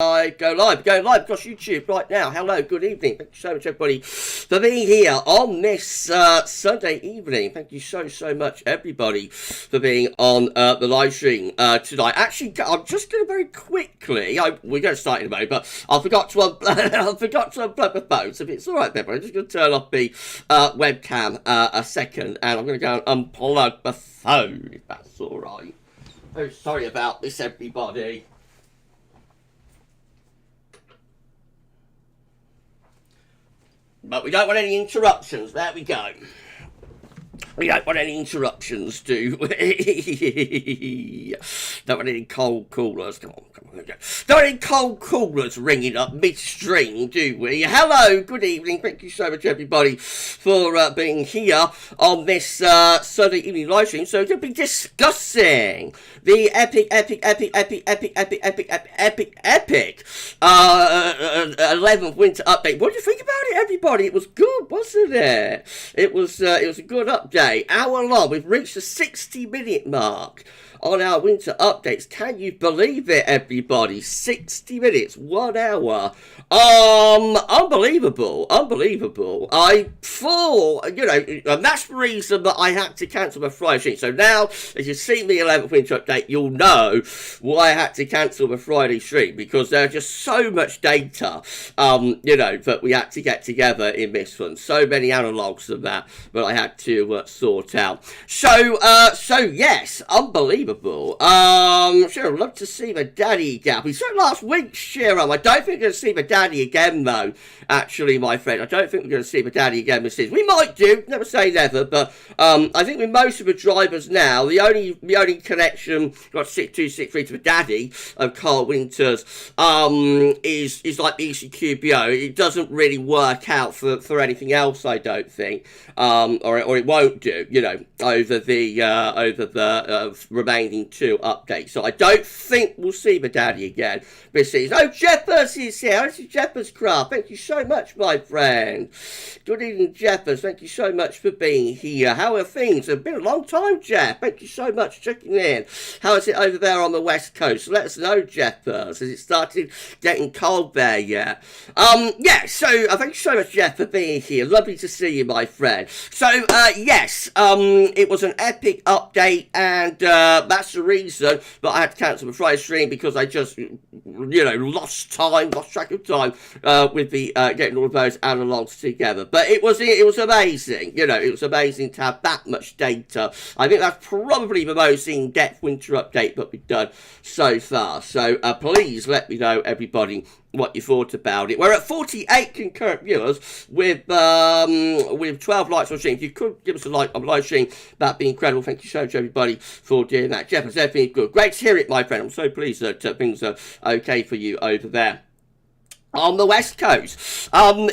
Go live, going live across YouTube right now. Hello, good evening. Thank you so much, everybody, for being here on this Sunday evening. Thank you so much, everybody, for being on the live stream tonight. Actually, I'm just going to very quickly. We're going to start in a moment, but I forgot to unplug the phone. So if it's all right, everybody, I'm just going to turn off the webcam a second, and I'm going to go and unplug the phone. If that's all right. Oh, sorry about this, everybody. But we don't want any interruptions. There we go. We don't want any interruptions, do we? Don't want any cold callers. Come on. Don't want any cold callers ringing up midstream, do we? Hello, good evening. Thank you so much, everybody, for being here on this Sunday evening live stream. So we're going to be discussing the epic 11th winter update. What do you think about it, everybody? It was good, wasn't it? It was a good update. Hour long. We've reached the 60-minute mark on our winter updates. Can you believe it, everybody? 60 minutes, 1 hour. Unbelievable. I thought, and that's the reason that I had to cancel my Friday stream. So now, as you've seen the 11th winter update, you'll know why I had to cancel my Friday stream, because there's just so much data, that we had to get together in this one. So many analogues of that I had to sort out. So yes, unbelievable. Sure, I'd love to see my daddy again. We saw it last week, Shiro. I don't think we're going to see my daddy again, though, actually, my friend. I don't think we're going to see my daddy again this season. We might do, never say never, but I think with most of the drivers now, the only connection, got 6263 to the daddy of Carl Winters, is like the ECQBO. It doesn't really work out for anything else, I don't think, or it won't do, over the remaining 2 updates. So I don't think we'll see my daddy again this season. Oh, Jeffers is here. This is Jeffers Craft. Thank you so much, my friend. Good evening, Jeffers. Thank you so much for being here. How are things? It's been a long time, Jeff. Thank you so much for checking in. How is it over there on the West Coast? Let us know, Jeffers. Has it started getting cold there yet? Yeah, so thank you so much, Jeff, for being here. Lovely to see you, my friend. So, yes, it was an epic update, and that's the reason that I had to cancel the Friday stream, because I just, lost track of time with the getting all of those analogues together. But it was amazing. It was amazing to have that much data. I think that's probably the most in-depth winter update that we've done so far. So please let me know, everybody, what you thought about it. We're at 48 concurrent viewers with 12 likes on stream. If you could give us a like on the live stream, that'd be incredible. Thank you so much, everybody, for doing that. Jeff, is everything good? Great to hear it, my friend. I'm so pleased that things are okay for you over there on the West Coast.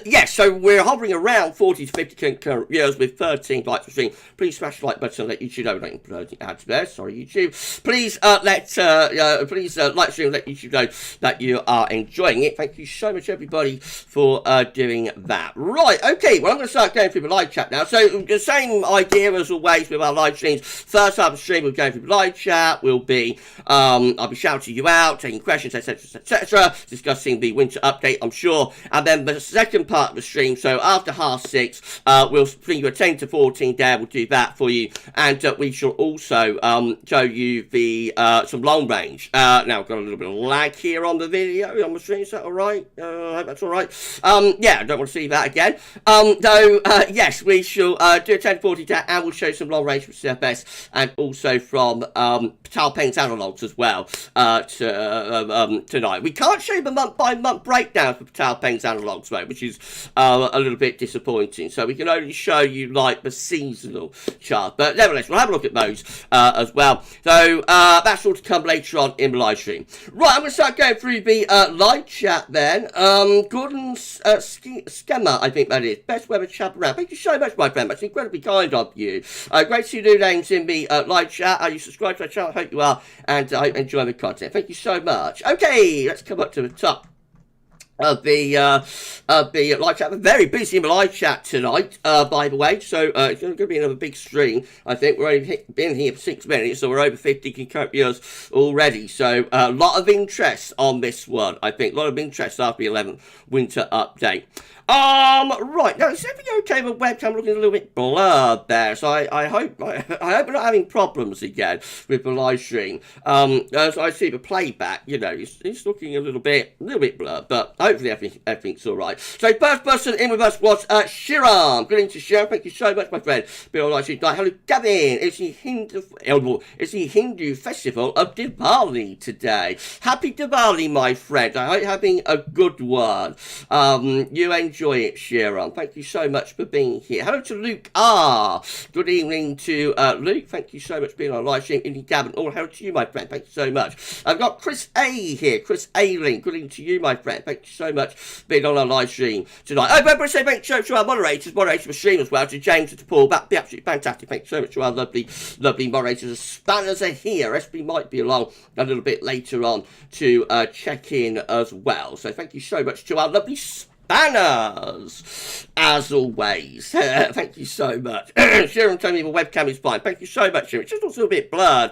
Yes, so we're hovering around 40 to 50 concurrent viewers with 13 likes on stream. Please smash the like button and let YouTube know. Don't add to there. Sorry, YouTube. Please like stream and let YouTube know that you are enjoying it. Thank you so much, everybody, for doing that. Right, okay, well, I'm going to start going through the live chat now. So the same idea as always with our live streams. First half of the stream, we're going through the live chat. We'll be, I'll be shouting you out, taking questions, etc., discussing the winter update, I'm sure, and then the second part of the stream, so after 6:30, we'll bring you a 10 to 14 there. We'll do that for you, and we shall also show you the some long range. Now I've got a little bit of lag here on the video on the stream. Is that all right? I hope that's all right. Yeah, I don't want to see that again. Though yes, we shall do a 10 to 14 there, and we'll show some long range from CFS and also from Peitao Pengs analogues as well tonight. We can't show the month by month breakdown for Peitao Pengs analogues, though, which is a little bit disappointing. So we can only show you like the seasonal chart, but nevertheless, we'll have a look at those as well. So that's all to come later on in the live stream. Right, I'm going to start going through the live chat then. Gordon Skemmer, I think that is. Best weather chat around. Thank you so much, my friend. That's incredibly kind of you. Great to see new names in the live chat. Are you subscribed to my channel? I hope you are, and I enjoy the content. Thank you so much. Okay, let's come up to the top be live chat. I'm very busy in my live chat tonight, by the way. So it's going to be another big stream. I think we're only been here for 6 minutes, so we're over 50 Kincopias already. So a lot of interest on this one. I think a lot of interest after the 11th winter update. Right, now it's everything okay with webcam looking a little bit blurred there, so I hope we're not having problems again with the live stream. As I see the playback, you know, it's looking a little bit blurred, but hopefully everything's alright. So first person in with us was Shiram. Good evening to Shiram, thank you so much, my friend. Been on live stream tonight. Hello, Gavin. It's the Hindu festival of Diwali today. Happy Diwali, my friend. I hope you're having a good one. You enjoy it, Sharon. Thank you so much for being here. Hello to Luke R. Good evening to Luke. Thank you so much for being on live stream. Indy Gavin. All hello to you, my friend. Thank you so much. I've got Chris A here. Chris A-Link. Good evening to you, my friend. Thank you so much for being on our live stream tonight. Oh, but say thank you to our moderators the stream as well, to James and to Paul. That'd be absolutely fantastic. Thank you so much to our lovely moderators. The spanners are here. SB might be along a little bit later on to check in as well. So thank you so much to our lovely banners, as always. Thank you so much. Sharon told me the webcam is fine. Thank you so much, Sharon. It just looks a little bit blurred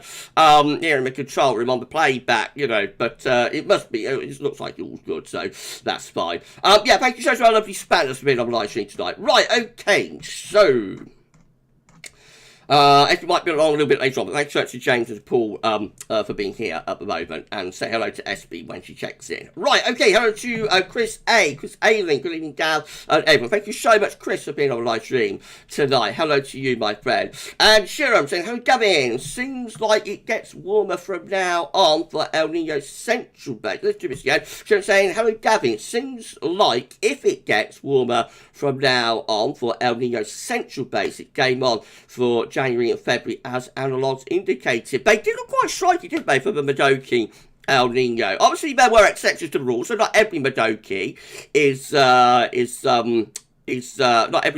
here in the control room on the playback, you know, but it must be, it looks like all's good, so that's fine. Yeah, thank you so much to our lovely spanners for being on the live stream tonight. Right, okay, so it might be along a little bit later on, but thanks so much to James and to Paul for being here at the moment, and say hello to SB when she checks in. Right, okay, hello to Chris A-Link, good evening, Gav, and everyone. Thank you so much, Chris, for being on the live stream tonight. Hello to you, my friend. And Shiram saying, hello, Gavin. Seems like it gets warmer from now on for El Nino Central Base. Let's do this again. Shiram saying, hello, Gavin. Seems like if it gets warmer from now on for El Nino Central Base, it came on for January and February as analogues indicated. They did look quite striking, didn't they, for the Madoki El Nino. Obviously, there were exceptions to the rule, so not every Madoki is not every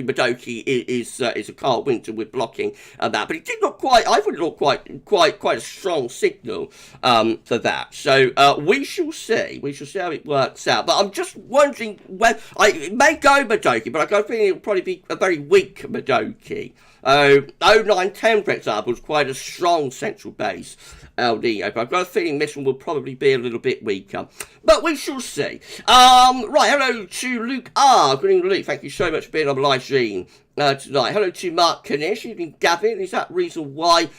Madoki is a cold winter with blocking and that, but it did look quite. I thought it looked quite a strong signal for that. So we shall see. We shall see how it works out. But I'm just wondering when it may go Madoki, but I got a feeling it'll probably be a very weak Madoki. 0910, for example, is quite a strong central base LDO, but I've got a feeling this one will probably be a little bit weaker. But we shall see. Right, hello to Luke R. Good evening, Luke. Thank you so much for being on the live stream tonight. Hello to Mark Kanish. Evening, Gavin. Is that reason why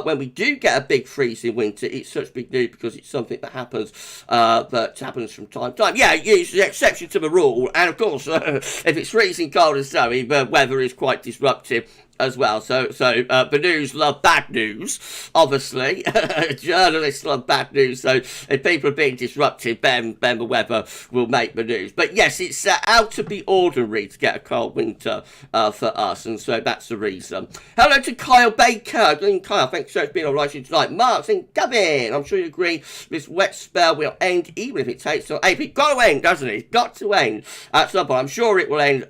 when we do get a big freeze in winter, it's such big news because it's something that happens from time to time? Yeah, it's the exception to the rule. And of course, if it's freezing cold and snowy, the weather is quite disruptive as well. So the news love bad news, obviously. Journalists love bad news, so if people are being disruptive, then the weather will make the news. But yes, it's out of the ordinary to get a cold winter for us, and so that's the reason. Hello to Kyle Baker. Good evening, Kyle. Thanks so much for being on live stream tonight. Mark saying, Gavin, I'm sure you agree this wet spell will end even if it takes till April. It's got to end, doesn't it? It's got to end at some point. I'm sure it will end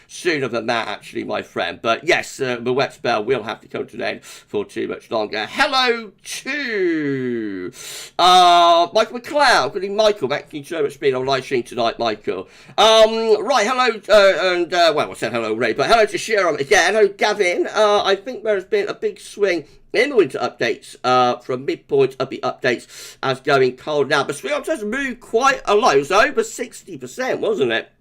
sooner than that, actually, my friend. But yes, the wet spell will have to come to an end for too much longer. Hello to Michael McLeod. Good evening, Michael. Thank you so much for being on live stream tonight, Michael. Right, hello, well, I said hello already, but hello to Sharon. Yeah, hello, Gavin. I think there has been a big swing in the winter updates from midpoint of the updates as going cold now. But swing has moved quite a lot. It was over 60%, wasn't it?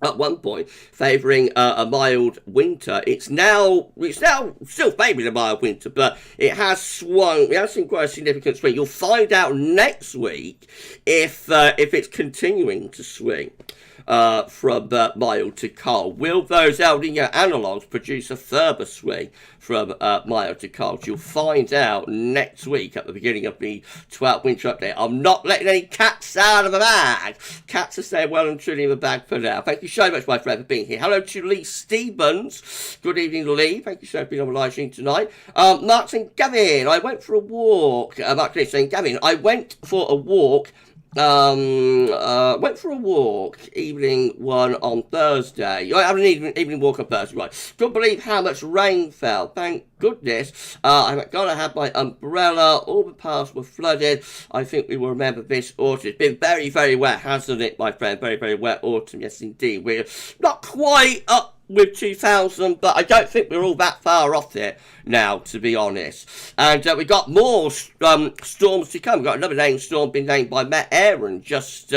At one point, favouring a mild winter. It's now still favouring a mild winter, but it has swung. We have seen quite a significant swing. You'll find out next week if it's continuing to swing from mild to cold. Will those El Nino analogues produce a further swing from mild to cold? You'll find out next week at the beginning of the 12th winter update. I'm not letting any cats out of the bag. Cats are staying well and truly in the bag for now. Thank you so much, my friend, for being here. Hello to Lee Stevens. Good evening, Lee. Thank you so much for being on the live stream tonight. Mark saying, Gavin, I went for a walk. Mark saying, Gavin, I went for a walk Went for a walk, evening one on Thursday. I had an evening walk on Thursday, right. Couldn't believe how much rain fell. Thank goodness. I've got to have my umbrella. All the paths were flooded. I think we will remember this autumn. It's been very, very wet, hasn't it, my friend? Very, very wet autumn. Yes, indeed. We're not quite up with 2000, but I don't think we're all that far off it now, to be honest. And we got more storms to come. We've got another named storm being named by Matt Aaron just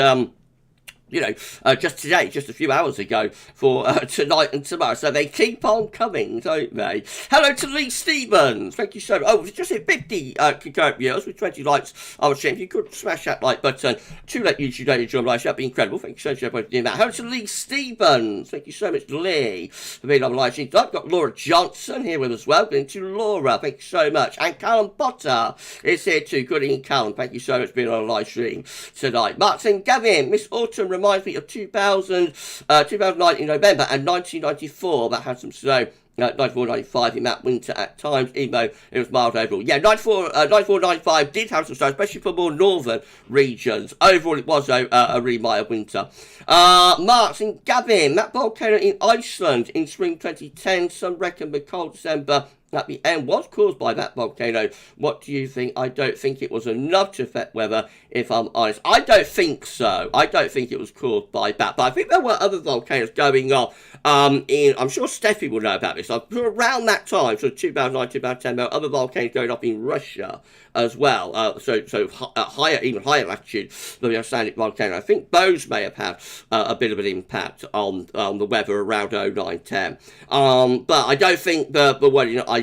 just today, just a few hours ago, for tonight and tomorrow. So they keep on coming, don't they? Hello to Lee Stevens. Thank you so much. Oh, just hit 50 concurrent viewers with 20 likes. I was saying, if you could smash that like button to let YouTube know you join live, that'd be incredible. Thank you so much for doing that. Hello to Lee Stevens. Thank you so much, Lee, for being on live stream. I've got Laura Johnson here with us as well. Good evening to Laura. Thank you so much. And Callum Potter is here too. Good evening, Callum. Thank you so much for being on a live stream tonight. Martin Gavin, Miss Autumn reminds me of 2009 in November and 1994 that had some snow. 94, 95 in that winter at times, even though it was mild overall. Yeah, 94, 95 did have some snow, especially for more northern regions. Overall, it was a really mild winter. Martin Gavin, that volcano in Iceland in spring 2010, some reckon the cold December at the end was caused by that volcano. What do you think? I don't think it was enough to affect weather, if I'm honest. I don't think so. I don't think it was caused by that. But I think there were other volcanoes going on. I'm sure Steffi will know about this. Around that time, so 2009, 2010, there were other volcanoes going up in Russia as well. So higher, even higher latitude than the Icelandic volcano. I think those may have had a bit of an impact on the weather around 0910. But I don't think the one in Iceland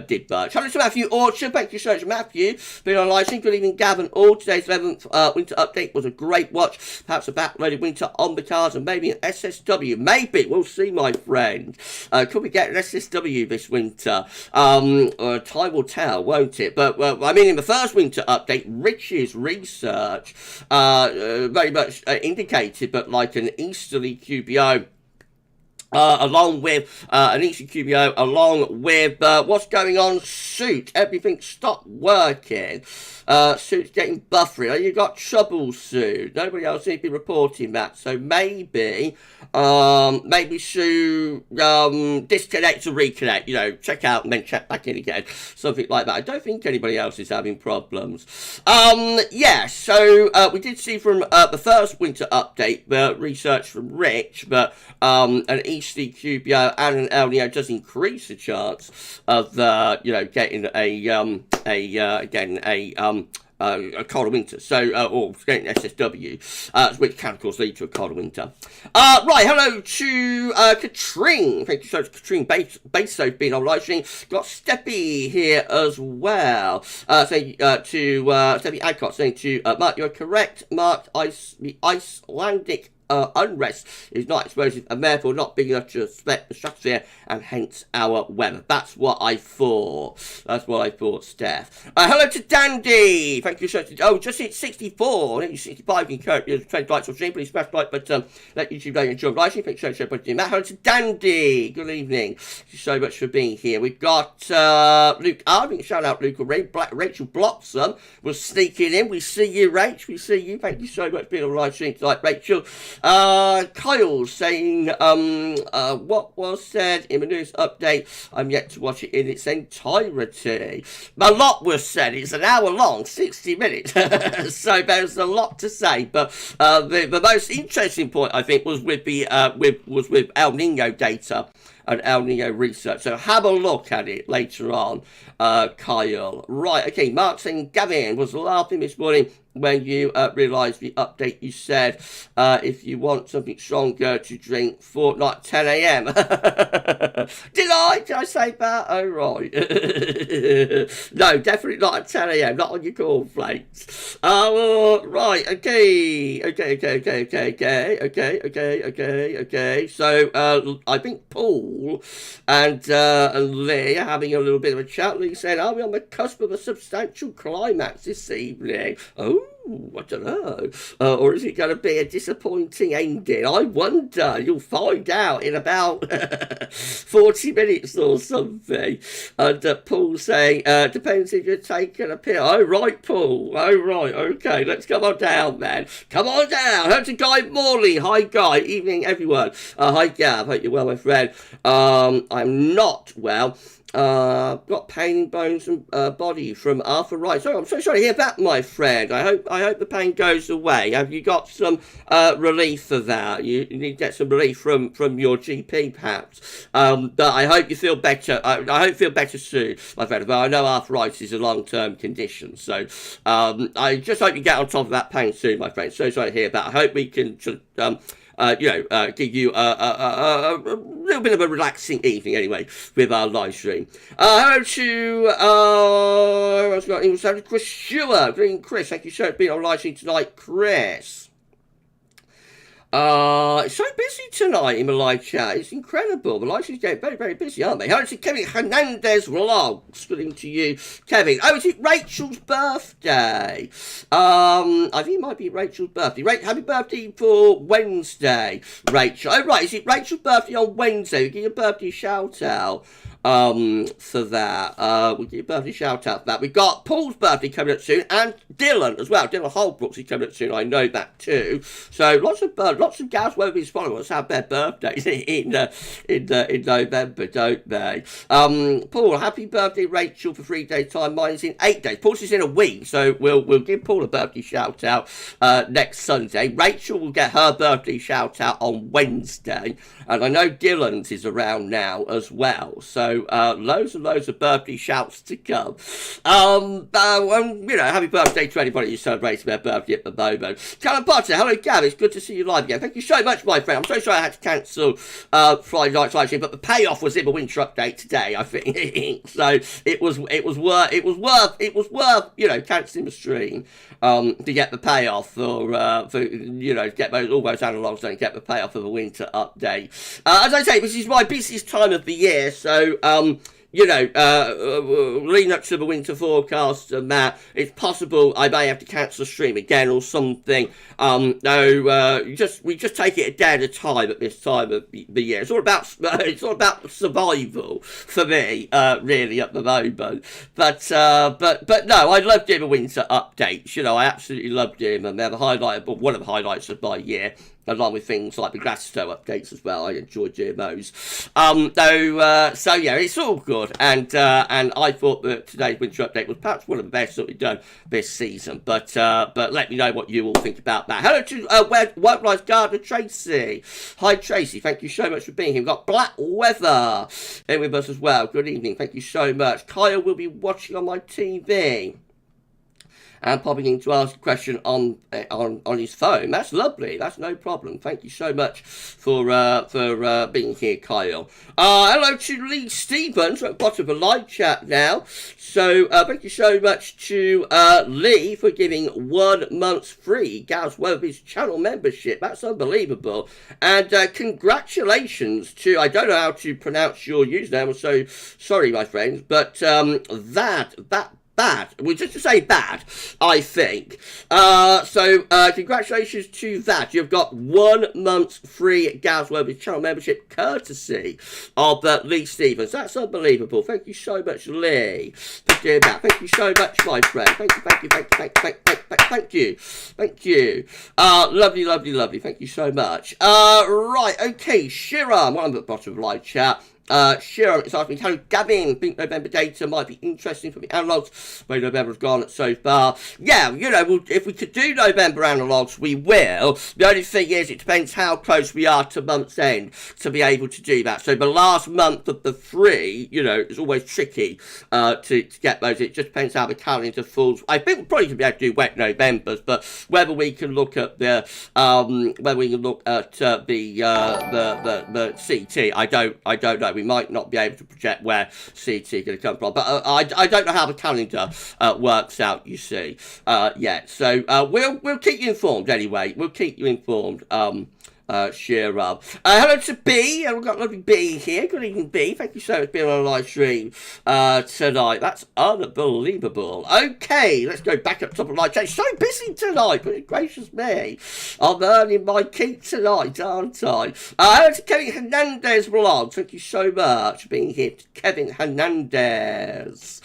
did much. Hello to Matthew Orchard. Thank you so much, Matthew. Been on live stream. Good evening, Gavin. All today's 11th winter update was a great watch. Perhaps a backloaded winter on the cards and maybe an SSW. Maybe. We'll see, my friend. Could we get an SSW this winter? Time will tell, won't it? But I mean, in the first winter update, Rich's research very much indicated, but like an easterly QBO. Along with an ECQBO, along with what's going on, Suit. Everything stopped working. Suit's getting buffered. Oh, you got trouble, Suit. Nobody else seems to be reporting that. So maybe Sue disconnect to reconnect. Check out and then check back in again. Something like that. I don't think anybody else is having problems. So we did see from the first winter update, the research from Rich, but an ECQBO and an El Nino does increase the chance of getting a colder winter, or getting SSW, which can of course lead to a colder winter. Right, hello to Katrine. Thank you so much, Katrine Baso, being on live stream. Got Steppy here as well. Saying to Steppy Adcock, saying to Mark, you're correct. Mark, the Icelandic unrest is not explosive and therefore not big enough to split the stratosphere and hence our weather. That's what I thought. Steph. Hello to Dandy. Thank you so much. Oh, just hit 64. 65 in current 20 likes on stream. Please smash like, but let YouTube know you enjoy live stream. Thank you so much for that. Hello to Dandy. Good evening. Thank you so much for being here. We've got Luke Arving. Shout out Luke already. Rachel Bloxham was sneaking in. We see you, Rach. We see you. Thank you so much for being on live stream tonight, Rachel. Kyle saying, what was said in the news update, I'm yet to watch it in its entirety. A lot was said. It's an hour long, 60 minutes. So there's a lot to say. But the most interesting point, I think, was with the with El Nino data and El Nino research. So have a look at it later on, Kyle. Right, okay, Mark saying Gavin was laughing this morning when you realised the update. You said if you want something stronger to drink for not 10 a.m. Did I say that? Oh, right. No, definitely not at 10 a.m. Not on your cornflakes. Right, okay. So I think Paul and Lee are having a little bit of a chat. Lee said, are we on the cusp of a substantial climax this evening? Oh, Ooh, I don't know. Or is it going to be a disappointing ending? I wonder. You'll find out in about 40 minutes or something. And Paul's saying, depends if you're taking a pill. Oh, right, Paul. Oh, right. Okay, let's come on down, then. Come on down. Hello to Guy Morley. Hi, Guy. Evening, everyone. Hi, Gav. Hope you're well, my friend. I'm not well. Got pain in bones and body from arthritis. Oh, I'm so sorry to hear that, my friend. I hope the pain goes away. Have you got some relief for that? You need to get some relief from your GP, perhaps. But I hope you feel better. I hope you feel better soon, my friend. But I know arthritis is a long-term condition, so I just hope you get on top of that pain soon, my friend. So sorry to hear that. I hope we can give you a little bit of a relaxing evening anyway with our live stream. Hello to Chris Stewart. Green Chris, thank you so much for being on live stream tonight, Chris. It's so busy tonight in the live chat. It's incredible. The live stream's getting very, very busy, aren't they? Hello to Kevin Hernandez Vlogs. Good evening to you, Kevin. Oh, is it Rachel's birthday? I think it might be Rachel's birthday. Happy birthday for Wednesday, Rachel. Oh, right. Is it Rachel's birthday on Wednesday? We give you a birthday shout out for that. We'll give you a birthday shout out for that. We've got Paul's birthday coming up soon, and Dylan as well. Dylan Holbrooks is coming up soon. I know that too. So lots of GavsWeatherVids followers have their birthdays in November, don't they? Paul, happy birthday, Rachel, for 3 days time. Mine's in 8 days. Paul's is in a week, so we'll give Paul a birthday shout out next Sunday. Rachel will get her birthday shout out on Wednesday, and I know Dylan's is around now as well. So loads and loads of birthday shouts to come. Happy birthday to anybody who's celebrating their birthday at the moment. Callum Potter, hello Gav, it's good to see you live again. Thank you so much, my friend. I'm so sorry I had to cancel Friday night's live stream, but the payoff was in the winter update today, I think. So it was worth cancelling the stream to get the payoff for get all those analogues done and get the payoff of the winter update. As I say, this is my busiest time of the year, so leading up to the winter forecast and that, it's possible I may have to cancel the stream again or something. We just take it a day at a time at this time of the year. It's all about survival for me, really, at the moment. But no, I love doing the winter updates. I absolutely love doing them. They're one of the highlights of my year, along with things like the Glasgow updates as well. I enjoy doing those. So yeah, it's all good. And I thought that today's winter update was perhaps one of the best that we've done this season. But let me know what you all think about that. Hello to Wildlife Gardener Tracy. Hi Tracy, thank you so much for being here. We've got Black Weather in with us as well. Good evening, thank you so much. Kyle will be watching on my TV and popping in to ask a question on his phone. That's lovely. That's no problem. Thank you so much for being here, Kyle. Hello to Lee Stevens at the bottom of the live chat now. So thank you so much to Lee for giving 1 month's free GavsWeatherVids channel membership. That's unbelievable. And congratulations to, I don't know how to pronounce your username. I'm so sorry, my friends, but bad. Well, just to say bad, I think. So congratulations to that. You've got 1 month's free GavsWeatherVids channel membership courtesy of Lee Stevens. That's unbelievable. Thank you so much, Lee, for doing that. Thank you so much, my friend. Thank you. Lovely. Thank you so much. Right, okay, Shiram, one at the bottom of the live chat. Sharon is asking, hello Gavin, think November data might be interesting for the analogues, where November's gone so far. Yeah, if we could do November analogues, we will. The only thing is, it depends how close we are to month's end to be able to do that. So the last month of the 3, is always tricky to get those. It just depends how the calendar falls. I think we're probably going to be able to do wet Novembers, but whether we can look at the CT, I don't know. We might not be able to project where CT is going to come from, but I don't know how the calendar works out, you see, yet. So we'll keep you informed anyway. We'll keep you informed Cheer up. Hello to B. We've got lovely B here. Good evening, B. Thank you so much for being on a live stream tonight. That's unbelievable. Okay, let's go back up top of live chat. So busy tonight. Goodness gracious me. I'm earning my keep tonight, aren't I? Hello to Kevin Hernandez vlog. Thank you so much for being here, Kevin Hernandez.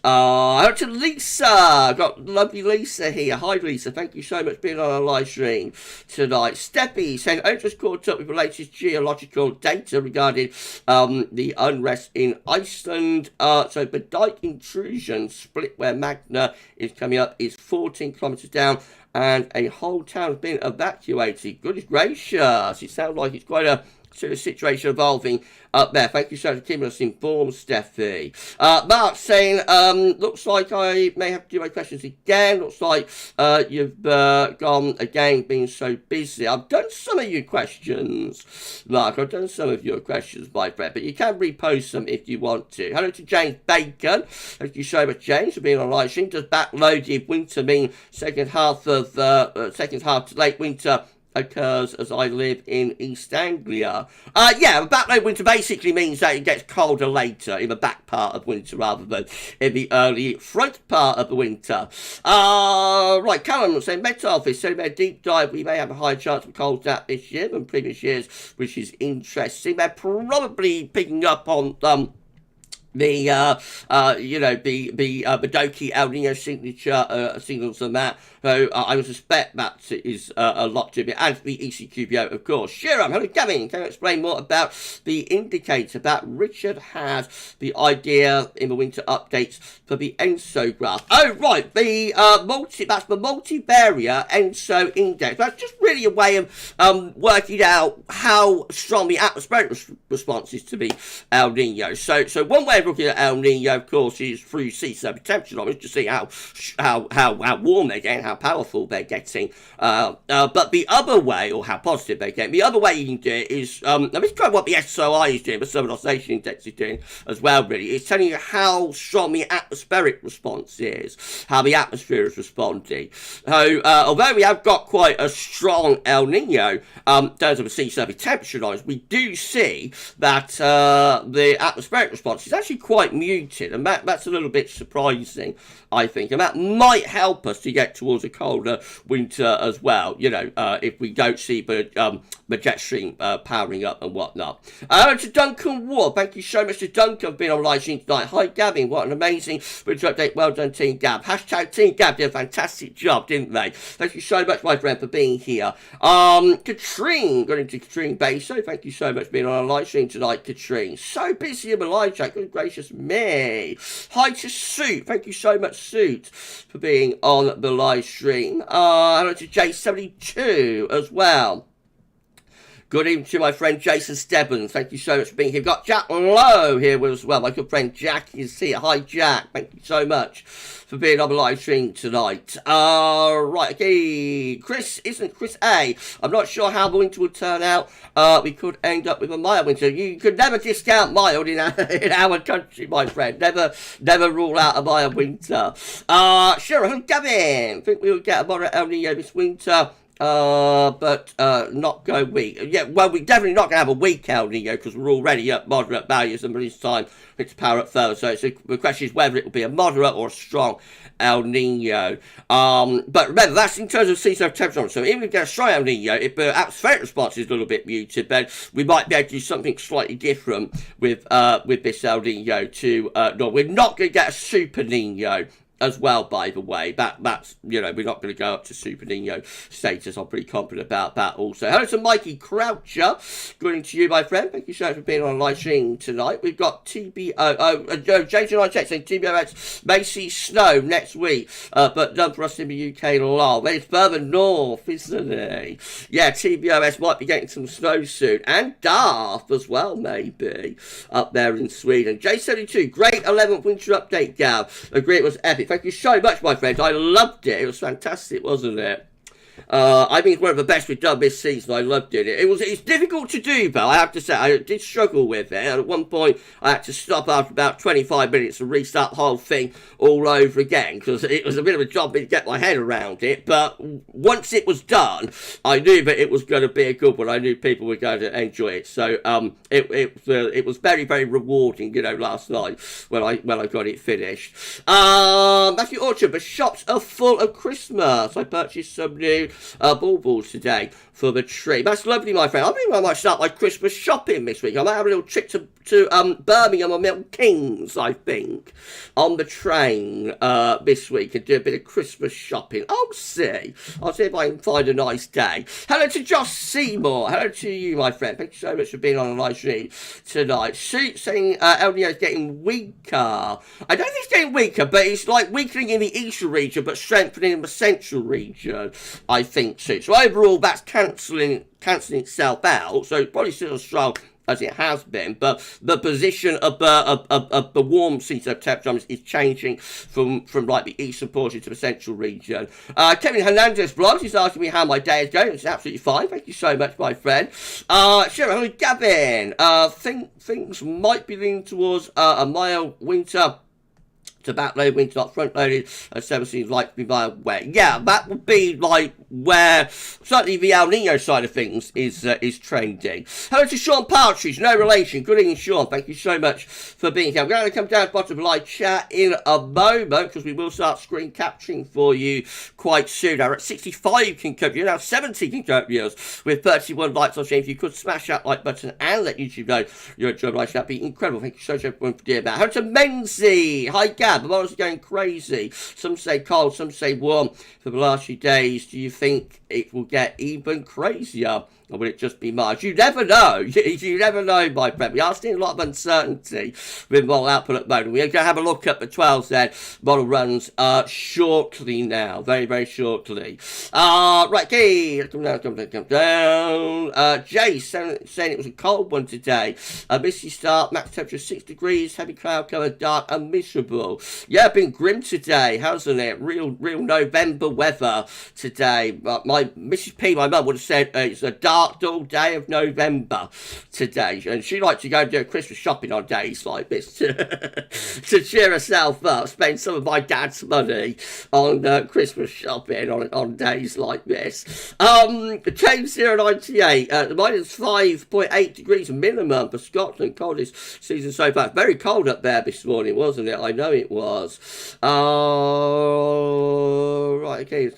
Hello to Lisa. Got lovely Lisa here. Hi, Lisa. Thank you so much for being on a live stream tonight. Steppy saying, I just caught up with the latest geological data regarding the unrest in Iceland. So the dike intrusion split where Magna is coming up is 14 kilometres down and a whole town has been evacuated. Goodness gracious. It sounds like it's quite a sort of situation evolving up there. Thank you so much for keeping us informed, Steffi. Mark saying, looks like I may have to do my questions again. Looks like you've gone again, being so busy. I've done some of your questions, Mark. I've done some of your questions, my friend, but you can repost them if you want to. Hello to James Bacon. Thank you so much, James, for being on live stream. Does backloaded winter mean second half to late winter occurs as I live in East Anglia? Yeah, backload winter basically means that it gets colder later in the back part of winter rather than in the early front part of the winter. Right, Callum was saying, Met Office, so their deep dive, we may have a higher chance of cold snap this year than previous years, which is interesting. They're probably picking up on the Doki El Nino signature signals and that. So I would suspect that is a lot to it. And the ECQBO, of course. Shiram, hello, Gavin. Can you explain more about the indicator that Richard has the idea in the winter updates for the ENSO graph? Oh, right. The that's the multivariate ENSO index. That's just really a way of working out how strong the atmospheric response is to the El Nino. So one way of looking at El Nino, of course, is through sea surface temperature levels to see how warm they're getting, how powerful they're getting. But the other way, or how positive they get, the other way you can do it is, I mean, it's kind of what the SOI is doing, the Southern Oscillation Index is doing as well, really. It's telling you how strong the atmospheric response is, how the atmosphere is responding. So, although we have got quite a strong El Nino in terms of the sea surface temperature levels, we do see that the atmospheric response is actually quite muted, and that's a little bit surprising, I think, and that might help us to get towards a colder winter as well, you know, if we don't see the jet stream powering up and whatnot. To Duncan Ward, thank you so much to Duncan for being on live stream tonight. Hi Gavin, what an amazing winter update, well done Team Gab. Hashtag Team Gab did a fantastic job, didn't they? Thank you so much, my friend, for being here. Katrine, got into Katrine Baso, thank you so much for being on a live stream tonight, Katrine. So busy in my live chat, good gracious me. Hi to Suit, thank you so much, Suit, for being on the live stream. Hello to J72 as well. Good evening to my friend Jason Stebbins. Thank you so much for being here. We've got Jack Lowe here as well. My good friend Jack is here. Hi, Jack. Thank you so much for being on the live stream tonight. Right, okay. Chris A. I'm not sure how the winter will turn out. We could end up with a mild winter. You could never discount mild in our country, my friend. Never rule out a mild winter. Sure, Gavin. I think we will get a moderate El Nino this winter. But not go weak. Yeah, well, we're definitely not going to have a weak El Nino because we're already at moderate values, and by this time it's power up further. So the question is whether it will be a moderate or a strong El Nino. But remember, that's in terms of sea surface temperature. So even if we get a strong El Nino, if the atmospheric response is a little bit muted, then we might be able to do something slightly different with this El Nino to no, we're not going to get a Super Nino as well, by the way. That's, you know, we're not going to go up to Super Nino status. I'm pretty confident about that also. Hello to Mikey Croucher. Good evening to you, my friend. Thank you so much for being on a live stream tonight. We've got TBO, James and I checked saying TBOX may see snow next week, but none for us in the UK lol. Well, it's further north, isn't it? Yeah, TBOS might be getting some snow soon, and Darth as well, maybe, up there in Sweden. J72, great 11th winter update, Gav. Agree, it was epic. Thank you so much, my friend. I loved it. It was fantastic, wasn't it? I think it's one of the best we've done this season. I loved it. It's difficult to do, but I have to say I did struggle with it. And at one point, I had to stop after about 25 minutes and restart the whole thing all over again because it was a bit of a job to get my head around it. But once it was done, I knew that it was going to be a good one. I knew people were going to enjoy it. So it was very, very rewarding, last night when I got it finished. Matthew Orchard, the shops are full of Christmas. I purchased some new baubles today for the tree. That's lovely, my friend. I think I might start my Christmas shopping this week. I might have a little trip to Birmingham or Milton Keynes, I think, on the train this week and do a bit of Christmas shopping. I'll see if I can find a nice day. Hello to Josh Seymour. Hello to you, my friend. Thank you so much for being on a live stream tonight. Saying LDO is getting weaker. I don't think it's getting weaker, but it's like weakening in the eastern region, but strengthening in the central region, I think too. So overall, that's cancelling itself out. So it's probably still as strong as it has been, but the position of the warm seat of temperature is changing from like the eastern portion to the central region. Kevin Hernandez blogs, he's asking me how my day is going. It's absolutely fine. Thank you so much, my friend. Sure, Gavin. Think things might be leaning towards a mild winter to backload winter, not front loaded, and 7 seems like to be mild wet. Yeah, that would be like where certainly the El Nino side of things is trending. Hello to Sean Partridge, no relation. Good evening, Sean. Thank you so much for being here. I'm going to come down to the bottom of the live chat in a moment because we will start screen capturing for you quite soon. Now, we're at 65 concurrent, now 70 concurrent viewers with 31 likes on stream. If you could smash that like button and let YouTube know you're enjoying live chat, that'd be incredible. Thank you so much everyone for doing that. Hello to Menzie. Hi, Gab. The models are going crazy. Some say cold, some say warm for the last few days. Do you think it will get even crazier? Or will it just be March? You never know. You never know, my friend. We are seeing a lot of uncertainty with model output at the moment. We're going to have a look at the 12s then. Model runs shortly now. Very, very shortly. Right, okay. Come down. Jay saying it was a cold one today. A misty start. Max temperature 6 degrees. Heavy cloud cover. Dark and miserable. Yeah, been grim today, hasn't it? Real November weather today. My Mrs. P, my mum, would have said it's a dark dull day of November today, and she likes to go and do Christmas shopping on days like this to cheer herself up, spend some of my dad's money on Christmas shopping on days like this. James 098, minus 5.8 degrees minimum for Scotland, coldest season so far. Very cold up there this morning, wasn't it? I know it was. Right, okay, let's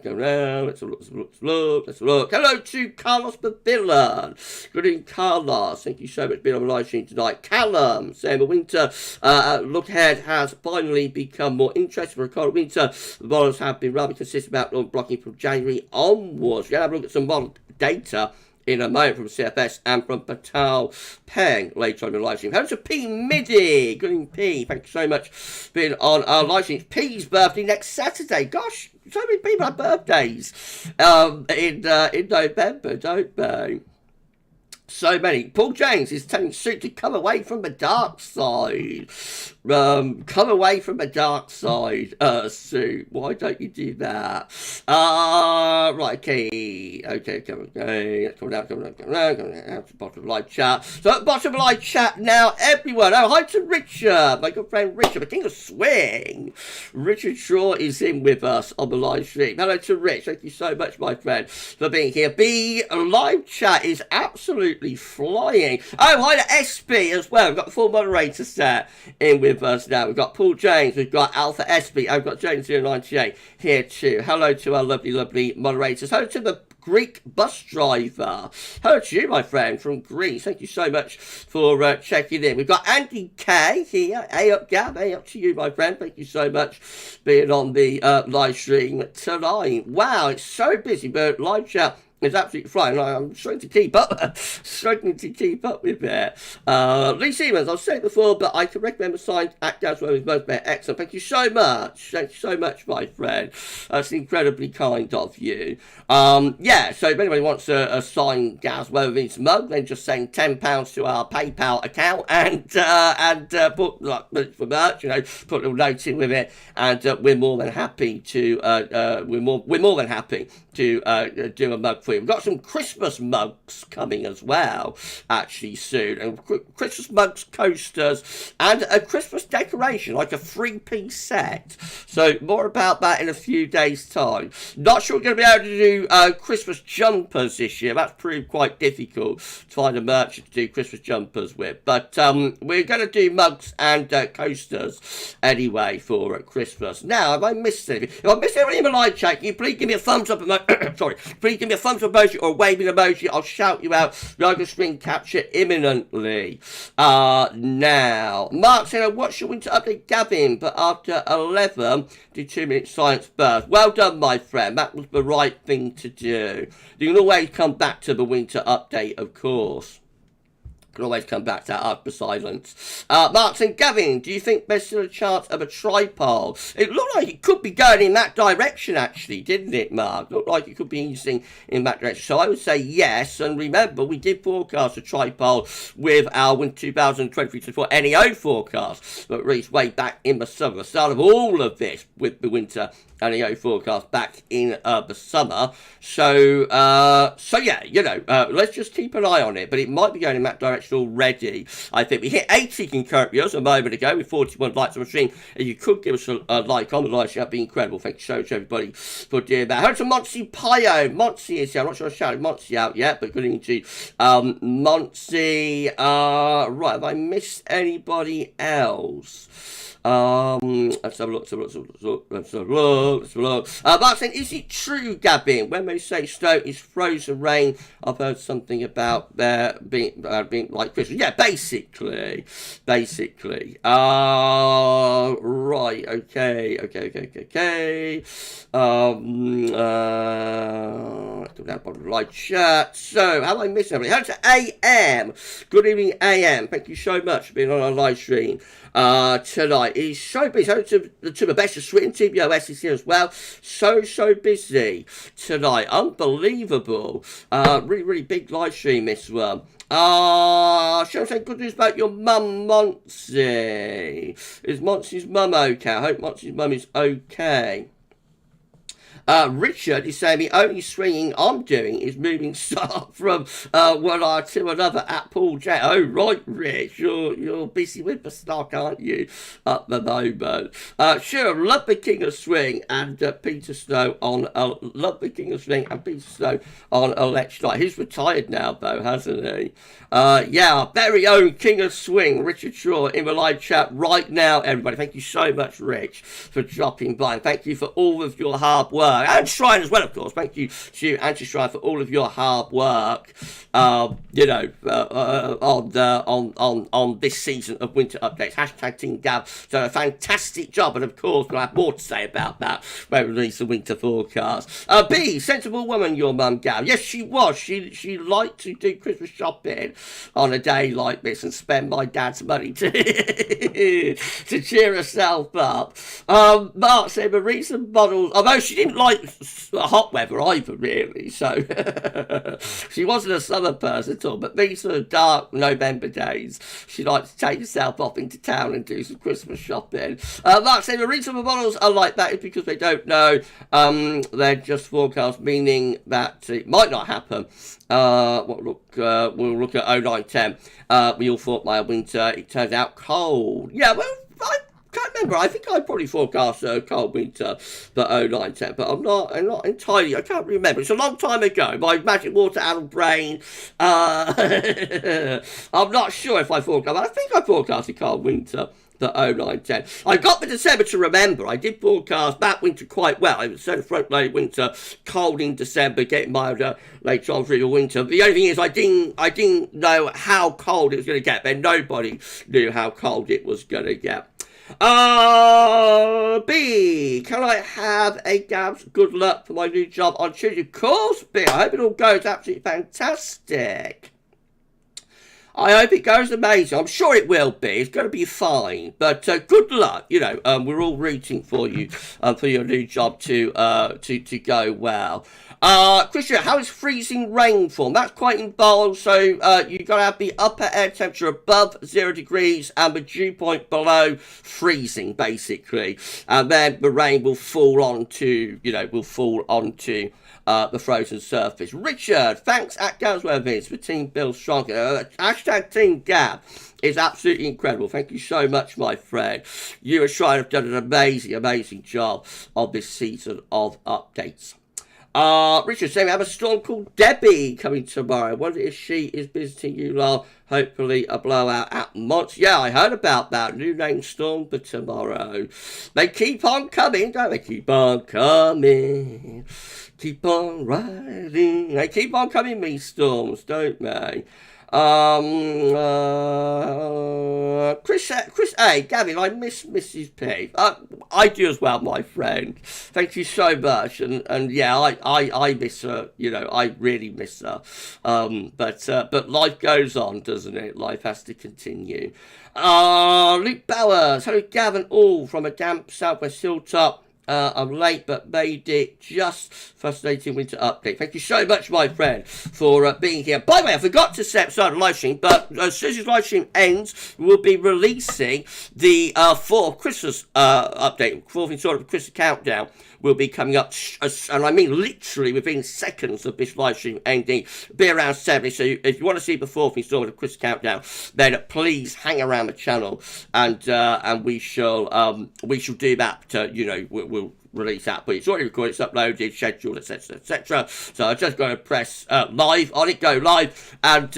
go around. Let's look. Hello to Carlos Pavilion. Good evening, Carlos. Thank you so much for being on the live stream tonight. Callum saying the winter look ahead has finally become more interesting for a cold winter. The models have been rather consistent about blocking from January onwards. We're going to have a look at some model data in a moment from CFS and from Peitao Pengs later on in the live stream. Hello to P Midi. Good evening, P. Thank you so much for being on our live stream. It's P's birthday next Saturday. Gosh, so many people have birthdays in November, don't they? So many. Paul James is telling Sue to come away from the dark side. Come away from the dark side, Sue. Why don't you do that? Right, okay. Okay, come on. Let's come down to the bottom of the live chat. So at the bottom of the live chat now, everyone. Oh, hi to Richard, my good friend Richard, the King of Swing. Richard Shaw is in with us on the live stream. Hello to Rich. Thank you so much, my friend, for being here. The live chat is absolutely flying. Oh, hi to SP as well. We've got the full moderator set in with us now. We've got Paul James, we've got Alpha SP, and we've got James098 here too. Hello to our lovely moderators. Hello to the Greek bus driver. Hello to you, my friend, from Greece. Thank you so much for checking in. We've got Andy K here. Hey up, Gab. Hey up to you, my friend. Thank you so much for being on the live stream tonight. Wow, it's so busy, but live chat It's absolutely flying. I'm struggling to keep up. Struggling to keep up with it. Lee Siemens, I've said it before, but I can recommend the site at GavsWeatherVids. Most excellent. Thank you so much. Thank you so much, my friend. That's incredibly kind of you. Yeah, so if anybody wants a signed GavsWeatherVids mug, then just send £10 to our PayPal account and put like for merch, you know, put a little note in with it, and we're more than happy to we're more than happy to do a mug for you. We've got some Christmas mugs coming as well, actually, soon. And Christmas mugs, coasters, and a Christmas decoration, like a 3-piece set. So more about that in a few days' time. Not sure we're going to be able to do Christmas jumpers this year. That's proved quite difficult to find a merchant to do Christmas jumpers with. But we're going to do mugs and coasters anyway for Christmas. Now, have I missed anything? If I missed anything in the live chat, can you please give me a thumbs up sorry, please give me a thumbs up emoji or a waving emoji. I'll shout you out. Like a screen capture imminently. Now, Mark said, I watched your winter update, Gavin, but after 11, did 2-minute silence burst. Well done, my friend. That was the right thing to do. You can always come back to the winter update, of course. Can always come back to that after silence. Mark saying, Gavin, do you think there's still a chance of a tripod? It looked like it could be going in that direction, actually, didn't it, Mark? Looked like it could be easing in that direction. So I would say yes. And remember, we did forecast a tripod with our winter 2023-24 NEO forecast that reached way back in the summer. The start of all of this with the winter NEO forecast back in the summer. So yeah, you know, let's just keep an eye on it. But it might be going in that direction already. I think we hit 80 concurrent viewers a moment ago with 41 likes on the stream. If you could give us a like on the live show, that'd be incredible. Thank you so much, everybody, for doing that. Hello to Monty Pio. Monty is here. I'm not sure I shouted Monty out yet, but good evening to Monty. Right, have I missed anybody else? Let's have a look. Mark saying, is it true, Gavin, when they say snow is frozen rain? I've heard something about there being like Christmas. Yeah, basically. Right. Okay. Live chat. So, how I missed everything? Hello to AM. Good evening, AM. Thank you so much for being on our live stream tonight. He's so busy. Hello to the best of Sweden. TBOS is here as well. So busy tonight. Unbelievable. Really big live stream, this one. Shall I say good news about your mum, Monty? Is Monty's mum okay? I hope Monty's mum is okay. Richard is saying the only swinging I'm doing is moving stuff from one eye to another at Paul J. Oh, right, Rich. You're busy with the stock, aren't you, at the moment? Sure, love the King of Swing and Peter Snow on election night. He's retired now, though, hasn't he? Yeah, our very own King of Swing, Richard Shaw, in the live chat right now, everybody. Thank you so much, Rich, for dropping by. And thank you for all of your hard work. And Shrine as well, of course. Thank you to you and to Shrine for all of your hard work, you know, on this season of winter updates. Hashtag Team Gav done a fantastic job, and of course we'll have more to say about that when we release the winter forecast. B, sensible woman, your mum, Gav. Yes, she was. She liked to do Christmas shopping on a day like this and spend my dad's money to to cheer herself up. Mark said the recent models, although she didn't like hot weather either, really, so she wasn't a summer person at all, but these sort of dark November days, she likes to take herself off into town and do some Christmas shopping. Mark said the reason the models are like that is because they don't know, they're just forecast, meaning that it might not happen. We'll look at 0910. We all thought my winter, it turned out cold. Yeah, well, I can't remember. I think I probably forecast a cold winter for 0910, but I'm not entirely, I can't remember. It's a long time ago. My magic water adult brain. I'm not sure if I forecast, but I think I forecast a cold winter for 0910. I got the December to remember. I did forecast that winter quite well. It was so front-loaded winter, cold in December, getting milder later on through the winter. The only thing is I didn't know how cold it was going to get. Then nobody knew how cold it was going to get. B, can I have a Gabs good luck for my new job on Tuesday? Of course, B. I hope it all goes absolutely fantastic. I hope it goes amazing. I'm sure it will be. It's going to be fine. But good luck. You know, we're all rooting for you for your new job to go well. Christian, how is freezing rain form? That's quite involved. So you've got to have the upper air temperature above 0 degrees and the dew point below freezing, basically. And then the rain will fall onto, the frozen surface. Richard, thanks at GavsWeatherVids for Team Bill Strong. Hashtag Team Gab is absolutely incredible. Thank you so much, my friend. You and Shrine have done an amazing, amazing job on this season of updates. Richard saying we have a storm called Debbie coming tomorrow. I wonder if she is visiting you lot. Hopefully a blowout at Monts. Yeah, I heard about that. New name storm for tomorrow. They keep on coming, don't they? Keep on coming. Keep on riding. They keep on coming, these storms, don't they? Chris A. Gavin, I miss Mrs. P. I do as well, my friend. Thank you so much. And yeah, I miss her. You know, I really miss her. But life goes on, doesn't it? Life has to continue. Luke Bowers. Hello, Gavin. All from a damp southwest hilltop. I'm late, but made it. Just fascinating winter update. Thank you so much, my friend, for being here. By the way, I forgot to start the live stream, but as soon as this live stream ends, we'll be releasing the 4th Christmas update, 4th installment of Christmas Countdown will be coming up, and I mean literally within seconds of this live stream ending, be around 7. So if you want to see the 4th installment of Christmas Countdown, then please hang around the channel, and we shall do that. We'll release that, but it's already recorded, it's uploaded, scheduled, etc, etc. So I just got to press live on it, go live, and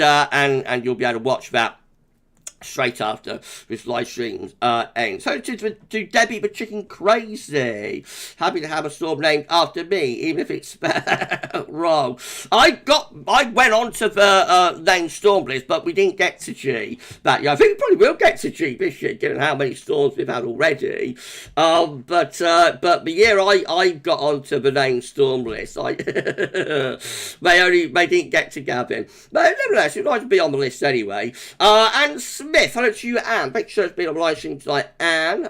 you'll be able to watch that straight after this live stream ends. So to Debbie the Chicken Crazy, happy to have a storm named after me, even if it's spelled wrong. I went on to the name storm list, but we didn't get to G that year. I think we probably will get to G this year, given how many storms we've had already. But the year I got onto the name storm list, they didn't get to Gavin. But nevertheless, it's nice to be on the list anyway. And Smith, hello to you, Anne. Make sure it's been on live stream tonight, Anne.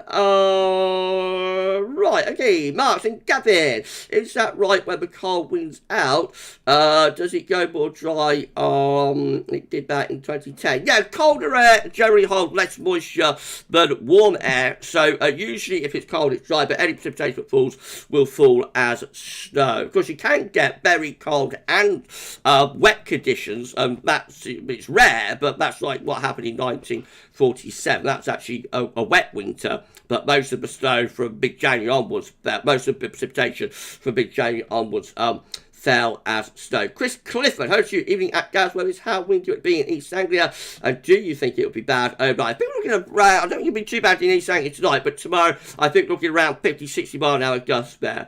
Right, okay. Mark and Gavin, is that right? When the cold wind's out, does it go more dry? It did that in 2010. Yeah, colder air generally hold less moisture than warm air. So usually, if it's cold, it's dry. But any precipitation that falls will fall as snow. Of course, you can get very cold and wet conditions. It's rare, but that's like what happened in 1947. That's actually a wet winter, but most of the snow from mid-January onwards, most of the precipitation from mid-January onwards fell as snow. Chris Clifford, host you evening at GavsWeatherVids. How windy would it be in East Anglia? And do you think it would be bad overnight? I think we're looking around, I don't think it'll be too bad in East Anglia tonight, but tomorrow I think looking around 50, 60 mile an hour gusts there.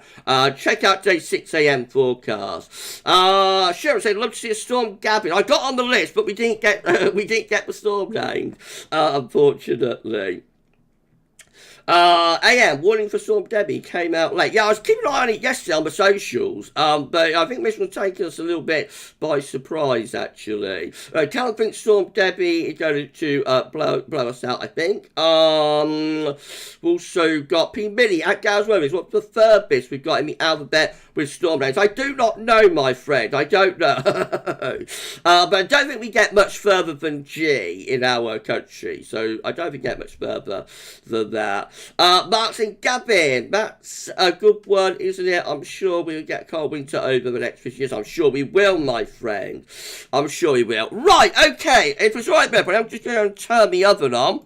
Check out today's 6 a.m. forecast. Sharon said, love to see a storm, Gavin. I got on the list, but we didn't get the storm named, unfortunately. AM, warning for Storm Debbie came out late. Yeah, I was keeping an eye on it yesterday on the socials, but I think this was taking us a little bit by surprise, actually. Callum thinks Storm Debbie is going to blow us out, I think. We've also got P. Millie at GavsWeatherVids. What's the third bit we've got in the alphabet with storm names? I do not know, my friend. I don't know. But I don't think we get much further than G in our country. So I don't think we get much further than that. Mark and Gavin, that's a good one, isn't it? I'm sure we'll get cold winter over the next 50 years. I'm sure we will, my friend. I'm sure we will. Right, okay. If it's all right, everybody, I'm just going to turn the oven on.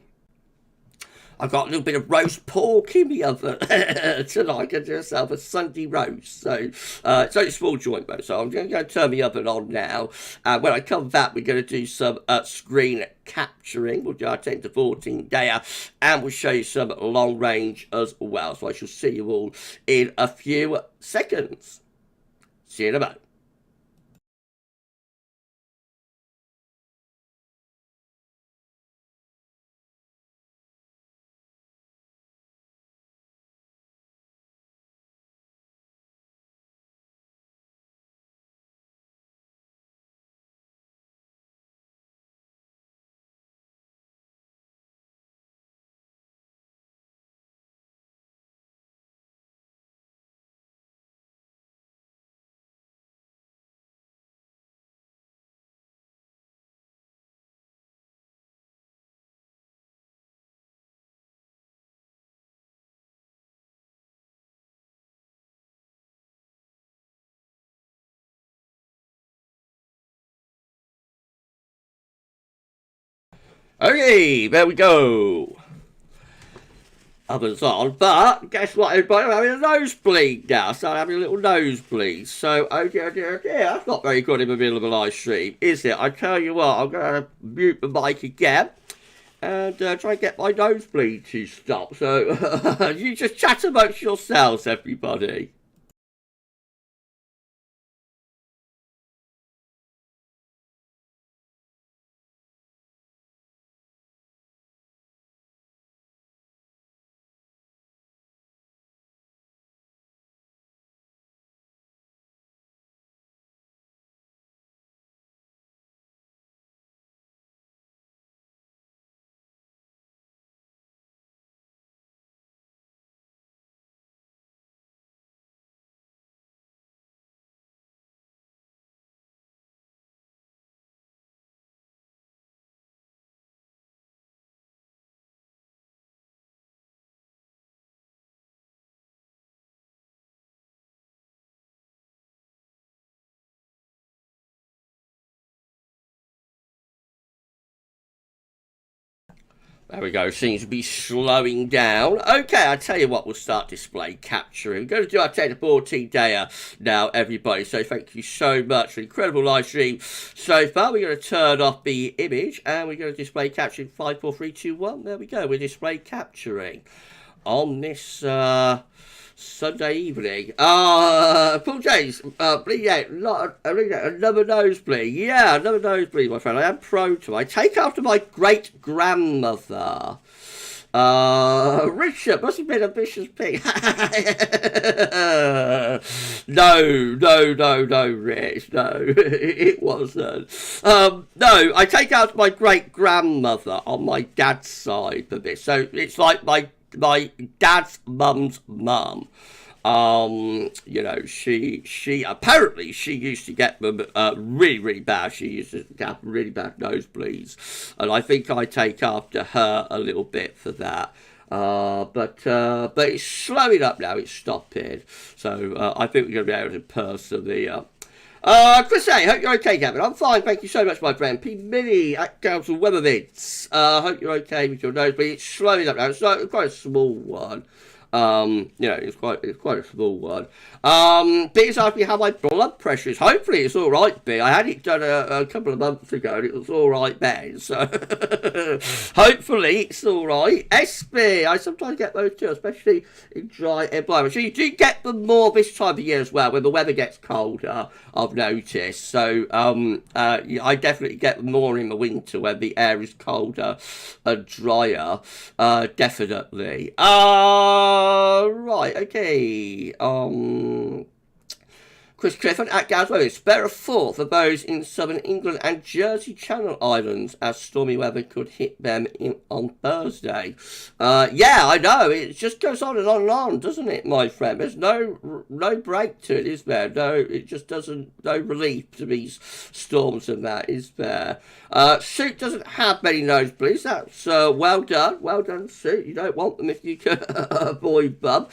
I've got a little bit of roast pork in the oven tonight. I can do myself a Sunday roast. So it's only a small joint though. So I'm going to go turn the oven on now. When I come back, we're going to do some screen capturing. We'll do our 10 to 14 dayer, and we'll show you some long range as well. So I shall see you all in a few seconds. See you in a moment. Okay, there we go. Others on, but guess what, everybody? I'm having a nosebleed now. So I'm having a little nosebleed. So, oh dear, dear, dear. That's not very good in the middle of a live stream, is it? I tell you what, I'm going to mute the mic again and try and get my nosebleed to stop. So, you just chat amongst yourselves, everybody. There we go, seems to be slowing down. Okay, I tell you what, we'll start display capturing. We're going to do our 10 to 14 day now, everybody. So thank you so much for an incredible live stream so far. We're going to turn off the image and we're going to display capturing 5, 4, 3, 2, 1. There we go, we're display capturing on this Sunday evening. Paul James, bleed out, another nosebleed. Yeah, another nosebleed, my friend. I am prone to. I take after my great grandmother. Richard, must have been a vicious pig. No, Rich, no, it wasn't. No, I take out my great grandmother on my dad's side for this. So it's like my dad's mum's mum. You know, she apparently she used to get them really bad. She used to have really bad nosebleeds, and I think I take after her a little bit for that. But it's slowing up now. It's stopping, so I think we're going to be able to persevere. Chris A, hope you're okay, Gavin. I'm fine, thank you so much, my friend. P. Mini at GavsWeatherVids. Hope you're okay with your nosebleed. It's slowing up now. It's quite a small one. You know, it's quite a small one. B's asked me how my blood pressure is. Hopefully it's all right, B. I had it done a couple of months ago and it was all right then. So hopefully it's all right. SB, I sometimes get those too, especially in dry environments. So you do get them more this time of year as well, when the weather gets colder, I've noticed. So I definitely get them more in the winter when the air is colder and drier. Definitely. Right, okay. Chris Clifford at GavsWeatherVids. Spare a thought for those in southern England and Jersey Channel Islands, as stormy weather could hit them on Thursday. Yeah, I know. It just goes on and on and on, doesn't it, my friend? There's no break to it, is there? No, it just doesn't. No relief to these storms and that, is there? Suit doesn't have many nosebleeds. That's well done, Suit. You don't want them if you can avoid them.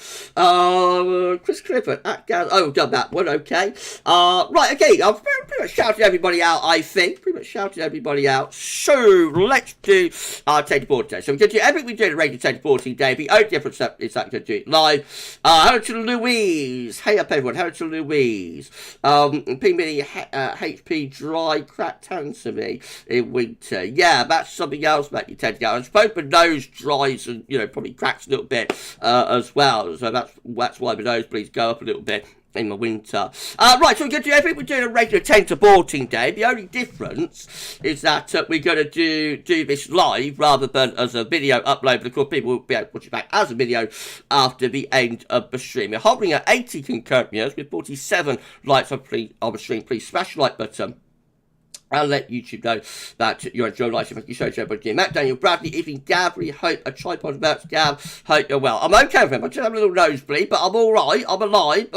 Chris Clifford at Gavs. Oh, done that one. Okay. Right, okay, I've pretty much shouted everybody out, I think. So, let's do our 10 to 14 day. So, we're going to do everything we do in a regular 10 to 14 day. The only difference is that we're going to do it live. Hello to Louise. Hey up, everyone. Hello to Louise. P-Mini HP dry cracked hands to me in winter. Yeah, that's something else that you tend to get. I suppose my nose dries and, you know, probably cracks a little bit as well. So, that's why the nosebleeds go up a little bit in the winter. Right, so we're going to do everything we're doing a regular 10 to 14 day. The only difference is that we're going to do this live rather than as a video upload. But of course, people will be able to watch it back as a video after the end of the stream. We're hovering at 80 concurrent viewers with 47 likes on the stream. Please smash the like button. I'll let YouTube know that you're enjoying live. Thank you so much, everybody. Matt, Daniel, Bradley, Evening, Gav, really hope a tripod works. Gav, hope you're well. I'm okay with him. I just have a little nosebleed, but I'm all right. I'm alive,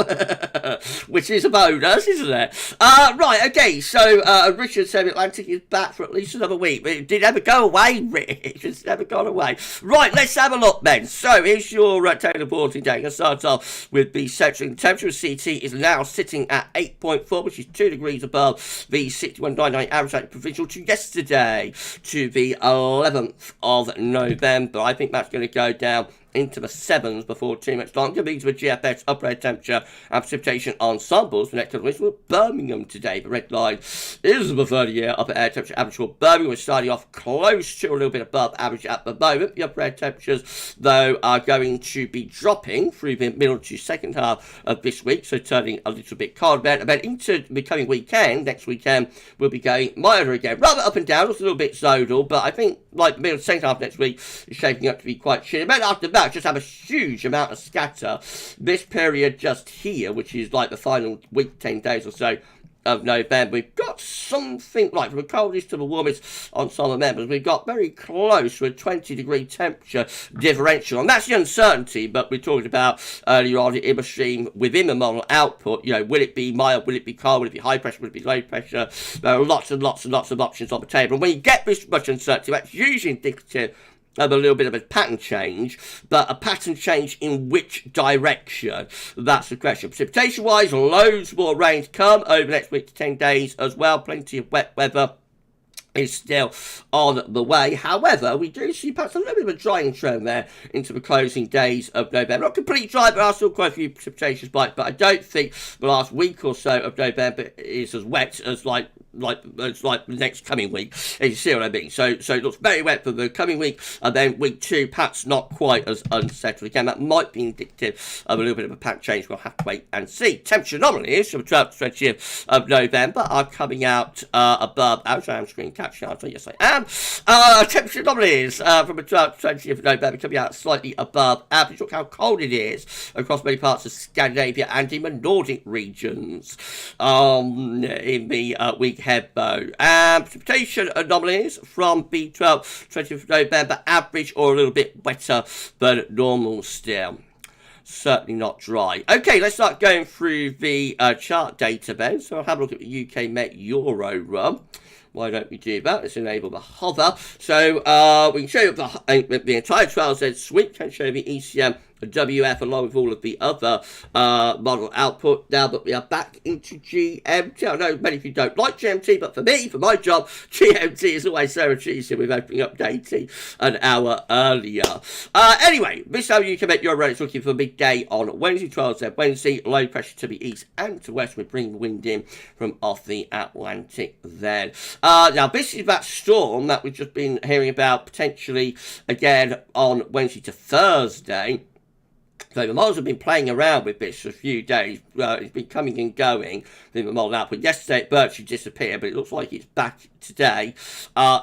which is a bonus, isn't it? Right, okay. So Richard said Atlantic is back for at least another week. It did never go away, Rich. It's never gone away. Right, let's have a look then. So here's your Taylor reporting day. I'm going to start off with the central temperature. CT is now sitting at 8.4, which is 2 degrees above the 61.99 today, average provincial to yesterday, to the 11th of November. I think that's going to go down into the 7s before too much time. Going to be the GFS upper air temperature and precipitation ensembles for next couple of weeks. Birmingham today. The red line is the 30-year upper air temperature average for Birmingham. We're starting off close to a little bit above average at the moment. The upper air temperatures, though, are going to be dropping through the middle to second half of this week, so turning a little bit colder. And then into the coming weekend, next weekend, we'll be going milder again. Rather up and down, it's a little bit zonal, but I think like the middle second half next week is shaping up to be quite chilly. Then after that, just have a huge amount of scatter. This period just here, which is like the final week, 10 days or so of November, we've got something like from the coldest to the warmest on some of the members. We've got very close to a 20-degree temperature differential, and that's the uncertainty. But we talked about earlier on in the stream within the model output. You know, will it be mild? Will it be cold? Will it be high pressure? Will it be low pressure? There are lots and lots and lots of options on the table. And when you get this much uncertainty, that's usually indicative of a little bit of a pattern change, but a pattern change in which direction? That's the question. Precipitation-wise, loads more rain to come over the next week to 10 days as well. Plenty of wet weather is still on the way. However, we do see perhaps a little bit of a drying trend there into the closing days of November. Not completely dry, but there are still quite a few precipitations bites. But I don't think the last week or so of November is as wet as like the next coming week. You see what I mean? So it looks very wet for the coming week, and then week 2 perhaps not quite as unsettled. Again, that might be indicative of a little bit of a pattern change. We'll have to wait and see. Temperature anomalies from the 12th to 20th of November are coming out above average. I am screen capture. Yes, I am. Temperature anomalies from the 12th to 20th of November coming out slightly above average. Look how cold it is across many parts of Scandinavia and in the Nordic regions in the week ahead, though. Precipitation anomalies from the 12th to 20th of November, average or a little bit wetter than normal still. Certainly not dry. Okay, let's start going through the chart data then. So I'll have a look at the UK Met Euro run. Why don't we do that? Let's enable the hover. So we can show you the entire 12Z suite. Can show you the ECM WF along with all of the other model output. Now that we are back into GMT, I know many of you don't like GMT, but for me, for my job, GMT is always so achievable with opening up dating an hour earlier. Anyway, this time you can make your run. It's looking for midday on Wednesday, 12Z Wednesday. Low pressure to the east and to west. We bring the wind in from off the Atlantic then. Now, this is that storm that we've just been hearing about potentially again on Wednesday to Thursday. So the models have been playing around with this for a few days. It's been coming and going. The model output yesterday it virtually disappeared, but it looks like it's back today.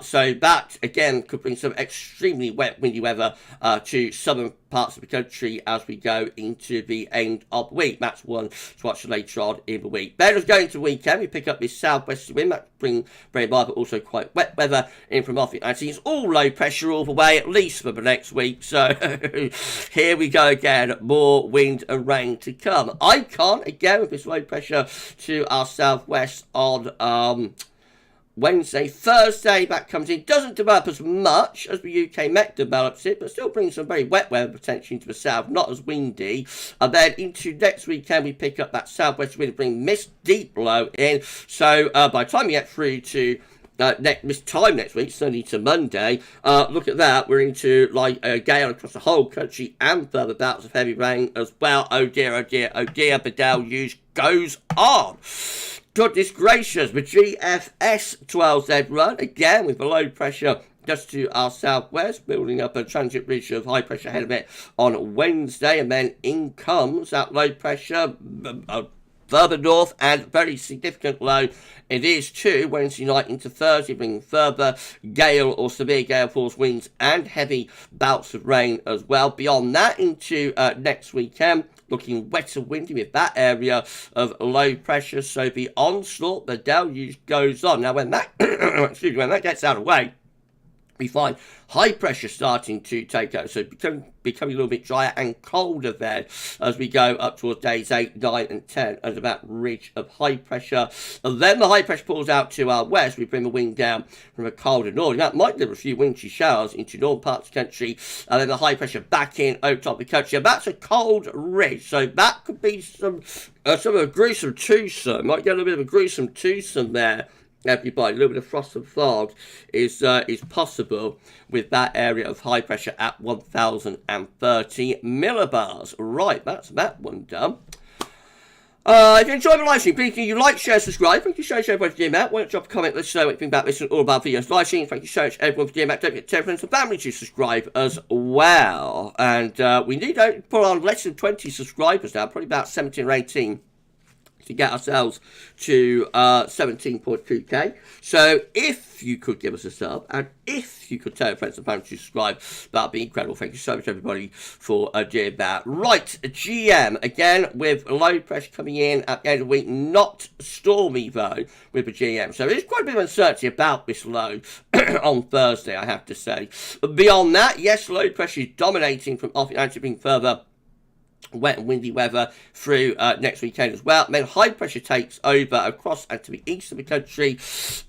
So that again could bring some extremely wet, windy weather to southern parts of the country as we go into the end of the week. That's one to watch later on in the week. Then as going to the weekend, we pick up this southwesterly wind that bring very mild but also quite wet weather in from off the Atlantic. It's all low pressure all the way, at least for the next week. So here we go again. More wind and rain to come. I can't again with this low pressure to our southwest on Wednesday. Thursday that comes in, doesn't develop as much as the UK Met develops it, but still brings some very wet weather potentially into the south, not as windy. And then into next weekend we pick up that southwest wind, bring mist deep low in. So by the time we get through to this time next week, certainly to Monday, look at that, we're into like a gale across the whole country and further bouts of heavy rain as well. Oh dear, oh dear, oh dear, the deluge goes on. Goodness gracious, the GFS 12Z run, again with the low pressure just to our southwest, building up a transit ridge of high pressure ahead of it on Wednesday, and then in comes that low pressure further north and very significant low it is too Wednesday night into Thursday, bringing further gale or severe gale force winds and heavy bouts of rain as well. Beyond that into next weekend, looking wet and windy with that area of low pressure. So the onslaught, the deluge goes on. Now when that excuse me, when that gets out of the way, we find high pressure starting to take over, so becoming a little bit drier and colder there as we go up towards days 8, 9 and 10 under that ridge of high pressure. And then the high pressure pulls out to our west. We bring the wind down from a colder north. That might deliver a few wintry showers into northern parts of the country, and then the high pressure back in over top of the country. And that's a cold ridge, so that could be some of a gruesome twosome. Might get a little bit of a gruesome twosome there everybody. A little bit of frost and fog is possible with that area of high pressure at 1030 millibars. Right, that's that one done. If you enjoyed my live stream, please do you like, share, subscribe. Thank you so much everyone for doing that. Why don't you drop a comment, let us know what you think about this and all about videos live stream. Thank you so much everyone for doing that. Don't forget to tell friends and family to subscribe as well. And we need to put on less than 20 subscribers now, probably about 17 or 18. To get ourselves to 17.2k. So if you could give us a sub, and if you could tell your friends and family to subscribe, that'd be incredible. Thank you so much, everybody, for doing that. Right, GM, again, with low pressure coming in at the end of the week, not stormy, though, with the GM. So there's quite a bit of uncertainty about this low on Thursday, I have to say. But beyond that, yes, low pressure is dominating from off Atlantic, being further wet and windy weather through next weekend as well. And then high pressure takes over across and to the east of the country.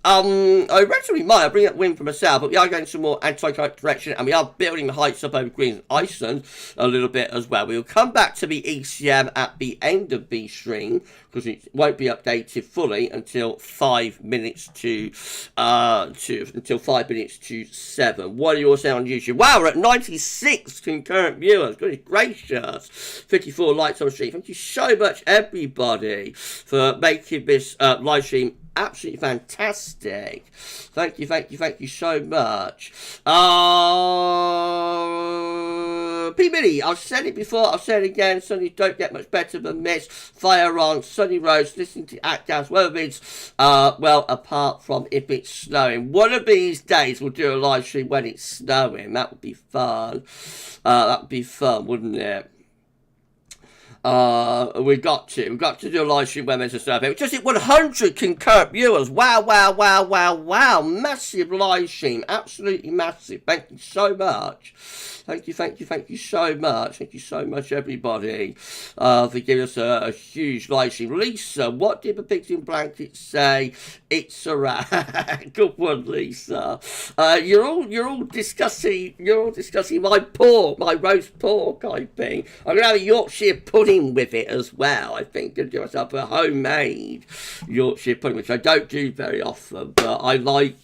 Relatively mild, bring up wind from the south, but we are going some more anti-cyclonic direction, and we are building the heights up over Greenland and Iceland a little bit as well. We will come back to the ECM at the end of the stream, because it won't be updated fully until 5 minutes to 7. What are you all saying on YouTube? Wow, we're at 96 concurrent viewers. Goodness gracious. 54 likes on the stream. Thank you so much, everybody, for making this live stream absolutely fantastic. Thank you so much. P-Mini, I've said it before, I've said it again, Sundays don't get much better than this. Fire on, sunny roads, listening to GavsWeatherVids, well, apart from if it's snowing. One of these days we'll do a live stream when it's snowing. That would be fun. That would be fun, wouldn't it? We've got to do a live stream when there's a survey. We just hit 100 concurrent viewers. Wow, massive live stream, absolutely massive. Thank you so much. Thank you so much. Thank you so much, everybody, for giving us a huge live stream. Lisa, what did the pigs in blankets say? It's a rat. Good one, Lisa. You're all discussing my roast pork, I think. I'm gonna have a Yorkshire pudding with it as well. I think gonna do myself a homemade Yorkshire pudding, which I don't do very often, but I like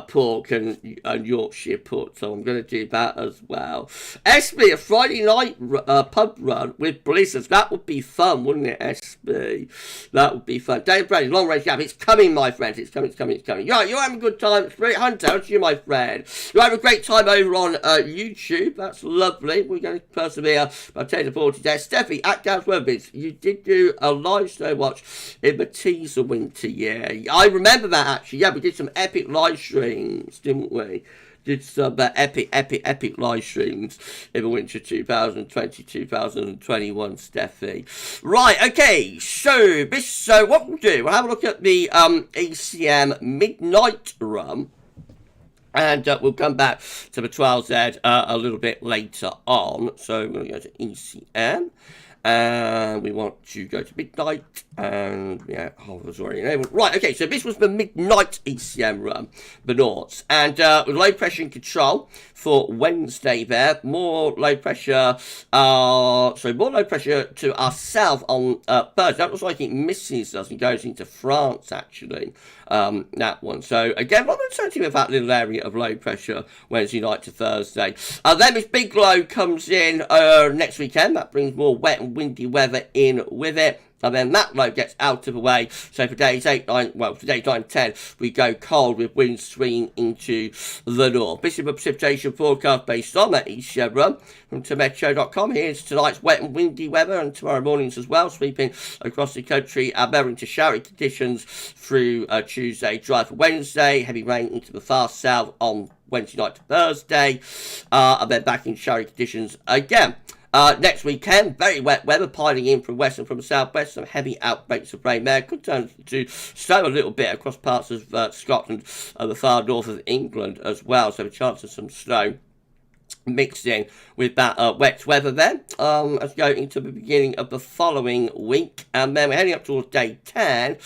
pork and Yorkshire put, so I'm going to do that as well. SB, a Friday night pub run with blizzards. That would be fun, wouldn't it, SB? That would be fun. Dave Brady, long range gap. It's coming, my friend. It's coming. You're having a good time. Spirit Hunter, how's you, my friend? You're having a great time over on YouTube. That's lovely. We're going to persevere by 10 to 40 days. Steffi, at GavsWeatherVids, you did do a live snow watch in the teaser winter, yeah. I remember that, actually. Yeah, we did some epic live streams, didn't we? Did some epic live streams in the winter 2020-2021, Steffi. Right, okay, so what we'll do, we'll have a look at the ECM midnight run. And we'll come back to the 12Z a little bit later on. So we're going to go to ECM. And we want to go to midnight, and yeah, was already enabled. Right, okay, so this was the midnight ECM run, the Nords, and with low pressure in control for Wednesday there, more low pressure to our south on Thursday. That looks like it misses us and goes into France, actually, that one. So again, rather uncertainty with that little area of low pressure Wednesday night to Thursday. Then this big low comes in next weekend. That brings more wet and windy weather in with it. And then that low gets out of the way. So for days 8, 9, well, for days 9, 10, we go cold with winds swinging into the north. This is a precipitation forecast based on that ECM run from Timeout.com. Here's tonight's wet and windy weather, and tomorrow morning's as well, sweeping across the country. Bearing into showery conditions through Tuesday, dry for Wednesday, heavy rain into the far south on Wednesday night to Thursday, and then back in showery conditions again. Next weekend, very wet weather piling in from west and from southwest. Some heavy outbreaks of rain there. Could turn to snow a little bit across parts of Scotland and the far north of England as well. So a chance of some snow mixed in with that wet weather there as we go into the beginning of the following week, and then we're heading up towards day 10,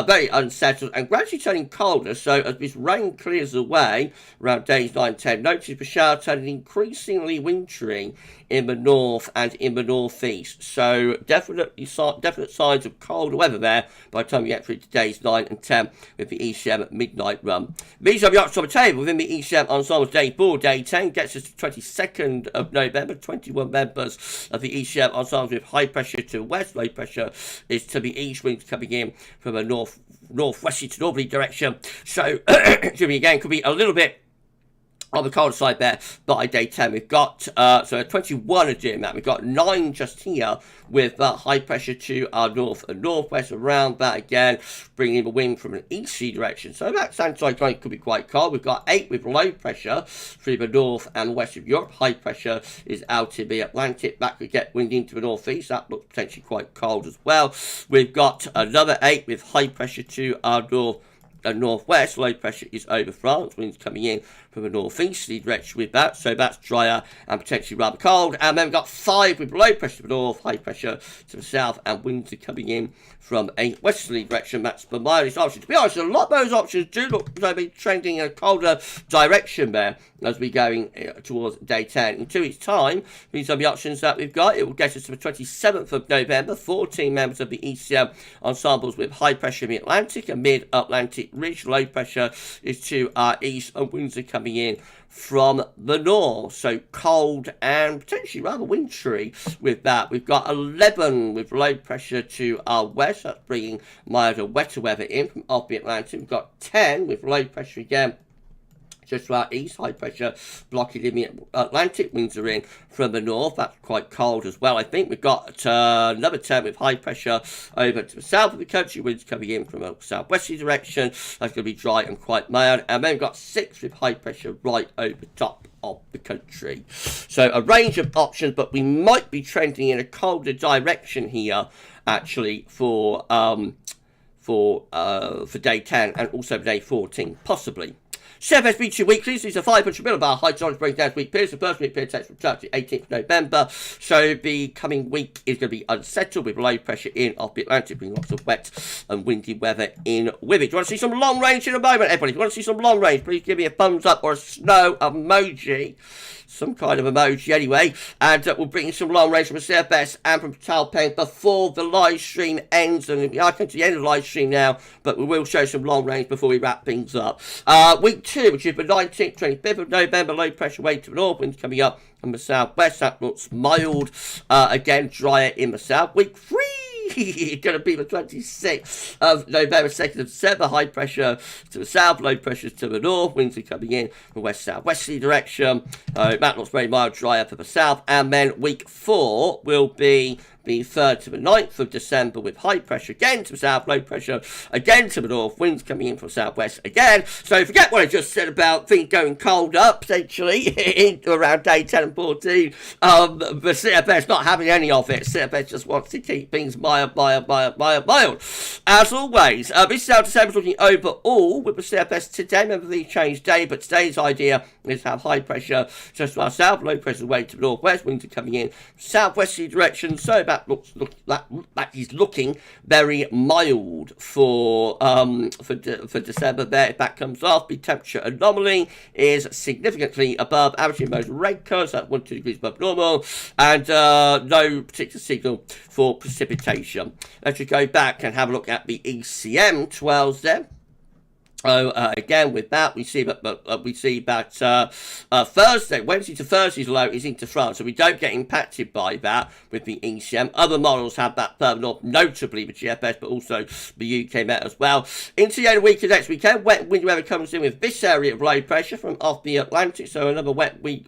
very unsettled and gradually turning colder. So as this rain clears away around days 9 and 10, notice the shower turning increasingly wintry in the north and in the northeast. So definite signs of colder weather there by the time you get through to days 9 and 10 with the ECM midnight run. These are the options on the table within the ECM ensembles. Day 4, day 10 gets us to 22nd of November. 21 members of the ECM ensembles with high pressure to west, low pressure is to the east, winds coming in from a northwestly to northerly direction. So again, could be a little bit on the cold side there by day 10. We've got so 21 are doing that. We've got 9 just here with high pressure to our north and northwest. Around that again, bringing in the wind from an easterly direction. So that sounds like it could be quite cold. We've got 8 with low pressure through the north and west of Europe. High pressure is out in the Atlantic. That could get wind into the northeast. That looks potentially quite cold as well. We've got another 8 with high pressure to our north and northwest. Low pressure is over France. Winds coming in from a northeasterly direction with that, so that's drier and potentially rather cold. And then we've got 5 with low pressure to the north, high pressure to the south, and winds are coming in from a westerly direction. That's the mildest option. To be honest, a lot of those options do look to be trending in a colder direction there as we're going towards day 10. In 2 weeks' time, these are the options that we've got. It will get us to the 27th of November. 14 members of the ECM ensembles with high pressure in the Atlantic and mid-Atlantic ridge. Low pressure is to our east, and winds are coming in from the north, so cold and potentially rather wintry with that. We've got 11 with low pressure to our west. That's bringing milder, wetter weather in from off the Atlantic. We've got 10 with low pressure again just to our east, high pressure blocking in the Atlantic. Winds are in from the north. That's quite cold as well. I think we've got another 10 with high pressure over to the south of the country. Winds coming in from a southwesterly direction. That's going to be dry and quite mild. And then we've got 6 with high pressure right over top of the country. So a range of options, but we might be trending in a colder direction here actually for day 10 and also day 14 possibly. CFS Beach Weeklies. These are 500 millibar high tolerance breakdowns week periods. The first week period takes from Saturday, 18th November. So the coming week is going to be unsettled with low pressure in off the Atlantic, bringing lots of wet and windy weather in with it. Do you want to see some long range in a moment, everybody? If you want to see some long range, please give me a thumbs up or a snow emoji. Some kind of emoji anyway, and we'll bring you some long range from CFS and from Peitao Pengs before the live stream ends. And I come to the end of the live stream now, but we will show some long range before we wrap things up. Week 2, which is the 19th, 25th of November, low pressure way to the north, winds coming up from the southwest. That looks mild, again drier in the south. Week 3. It's going to be the 26th of November, 2nd of December. High pressure to the south, low pressure to the north. Winds are coming in from west-southwesterly direction. That looks very mild, drier for the south. And then week 4 will be the 3rd to the 9th of December with high pressure again to the south, low pressure again to the north, winds coming in from southwest again. So forget what I just said about things going cold up potentially into around day 10 and 14. The CFS not having any of it. CFS just wants to keep things mild. As always, this is how December's looking overall with the CFS today. Remember the change day, but today's idea is to have high pressure just to our south, low pressure away to the northwest, winds are coming in southwesterly direction. So that is looking very mild for December there. If that comes off, the temperature anomaly is significantly above average in most red colours. That's 1 to 2 degrees above normal, and no particular signal for precipitation. Let's just go back and have a look at the ECM 12s there. Again, with that, we see that Thursday, Wednesday to Thursday's low is into France, so we don't get impacted by that with the ECM. Other models have that further north, notably the GFS, but also the UK Met as well. Into the end of the week of next weekend, wet and windy weather comes in with this area of low pressure from off the Atlantic, so another wet and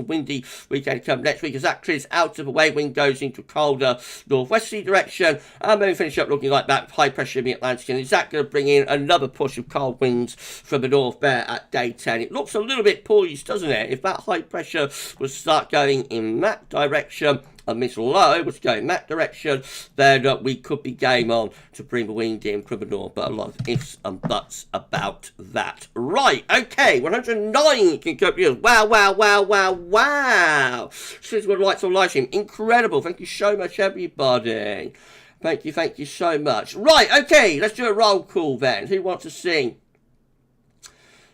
windy weekend come next week as that clears out of the way. Wind goes into colder northwesterly direction, and then we finish up looking like that with high pressure in the Atlantic. And is that going to bring in another push of cold winds from the north there at day 10? It looks a little bit poised, doesn't it? If that high pressure will start going in that direction, a miss low was going in that direction, then we could be game on to bring the wind in from the north, but a lot of ifs and buts about that. Right, okay, 109 can go viewers. Wow, wow, wow, wow, wow. Since we're lights on live stream, incredible. Thank you so much, everybody. Thank you so much. Right, okay, let's do a roll call then. Who wants to sing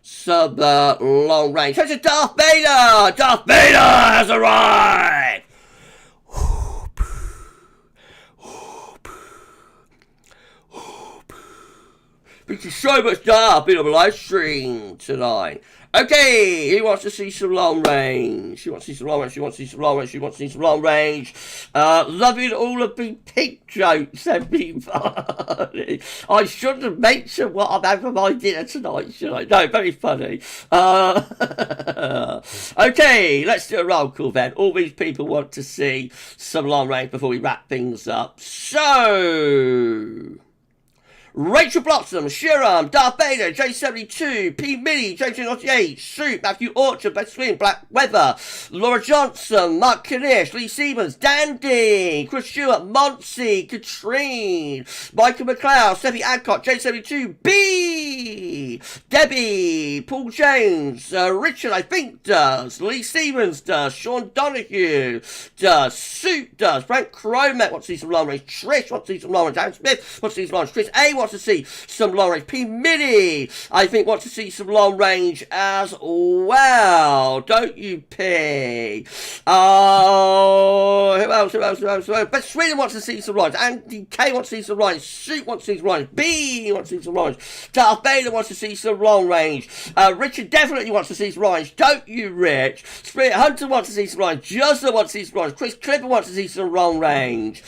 some long range? Here's a Darth Vader! Darth Vader has arrived! Thank you so much, Darth. Been on the live stream tonight. Okay, who wants to see some long range? Who wants to see some long range? Who wants to see some long range? Who wants to see some long range? Loving all of the pink jokes, everybody. I shouldn't have mentioned what I've had for my dinner tonight, should I? No, very funny. Okay, let's do a roll call then. All these people want to see some long range before we wrap things up. So... Rachel Blossom, Shiram, Darth Vader, J72, P. Millie, J98, Soup, Matthew Orchard, Best Swing, Black Weather, Laura Johnson, Mark Kanish, Lee Siemens, Dandy, Chris Stewart, Monsey, Katrine, Michael McLeod, Steffi Adcock, J72, B, Debbie, Paul James, Richard, I think does, Lee Siemens does, Sean Donahue does, Soup does, Frank Cromet wants to see some long range, Trish wants to see some long range, Aaron Smith wants to see some long range, Chris A wants to see some long range. P. Mini, I think, wants to see some long range as well. Don't you, P? Oh, who else? But Sweden wants to see some long range. Andy K wants to see some long range. Shoot wants to see some long range. B wants to see some long range. Darth Vader wants to see some long range. Richard definitely wants to see some long range. Don't you, Rich? Spirit Hunter wants to see some long range. Justin wants to see some long range. Chris Clipper wants to see some long range.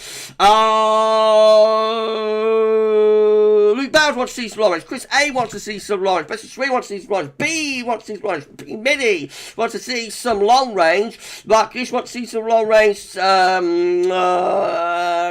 Luke Bowers wants to see some long range. Chris A wants to see some long range. Bessie Shree wants to see some long range. B wants to see some long range. P. Mini wants to see some long range. Mark Gish wants to see some long range.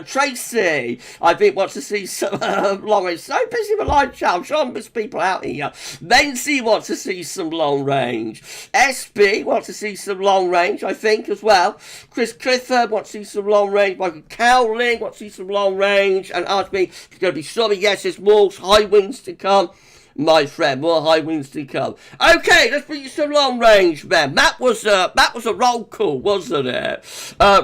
Tracy, I think, wants to see some long range. So busy with live chat. I'm sure I miss people out here. Nancy wants to see some long range. SB wants to see some long range, I think, as well. Chris Clifford wants to see some long range. Michael Cowling wants to see some long range. And asked me if it's going to be stormy. Yes, there's more high winds to come, my friend. More high winds to come. Okay, let's bring you some long range then. That was a roll call, wasn't it?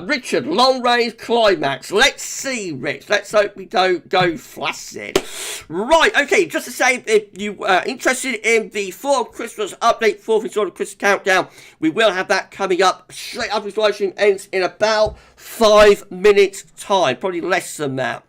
Richard, long range climax. Let's see, Rich. Let's hope we don't go flaccid. Right, okay, just to say, if you are interested in the 4th Christmas update, 4th installment Christmas countdown, we will have that coming up straight after this live stream ends in about 5 minutes time, probably less than that.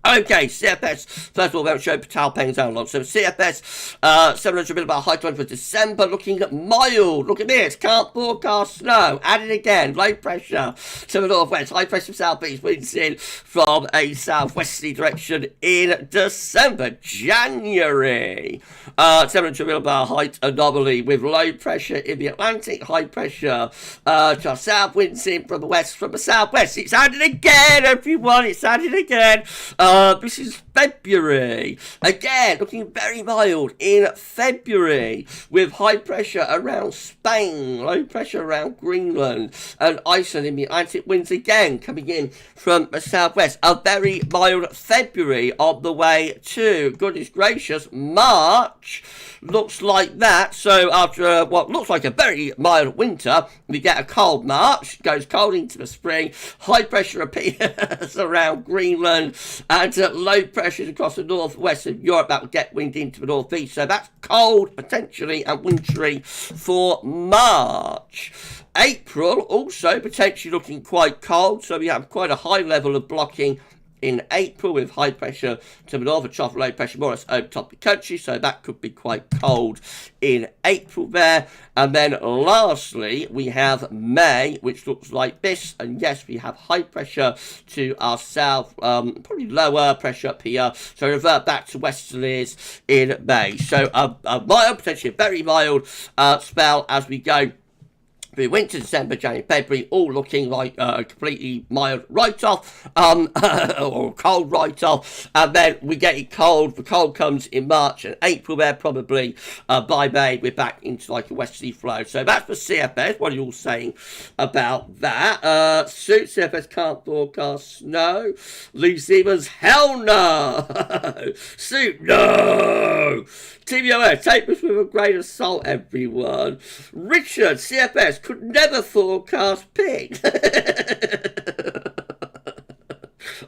Okay, CFS, first of all, we're going to show Peitao Pengs analog. So CFS, 700 millibar high 20 for December, looking mild. Look at this, can't forecast snow. Add it again, low pressure to the northwest, high pressure southeast, winds in from a southwesterly direction in December. January, 700 millibar height anomaly with low pressure in the Atlantic, high pressure to south, winds in from the southwest. It's added again, everyone, it's added again. This is February. Again, looking very mild in February with high pressure around Spain, low pressure around Greenland and Iceland in the Atlantic, winds again coming in from the southwest. A very mild February on the way to, goodness gracious, March. Looks like that. So after what looks like a very mild winter, we get a cold March, goes cold into the spring, high pressure appears around Greenland and low pressures across the northwest of Europe that will get wind into the northeast. So that's cold potentially and wintry for March. April also potentially looking quite cold, so we have quite a high level of blocking in April with high pressure to the north, a trough low pressure more or less over top of the country, so that could be quite cold in April there. And then lastly we have May, which looks like this, and yes, we have high pressure to our south, probably lower pressure up here, so revert back to westerlies in May. So a mild, potentially a very mild spell as we go the winter, December, January, February, all looking like a completely mild write-off, or cold write-off, and then we get it cold. The cold comes in March and April there, probably by May, we're back into like a westerly flow. So that's for CFS. What are you all saying about that? Suit CFS can't forecast snow. Lee Siemens, hell no! Suit, no! TVOS, take this with a grain of salt, everyone. Richard, CFS, could never forecast pig.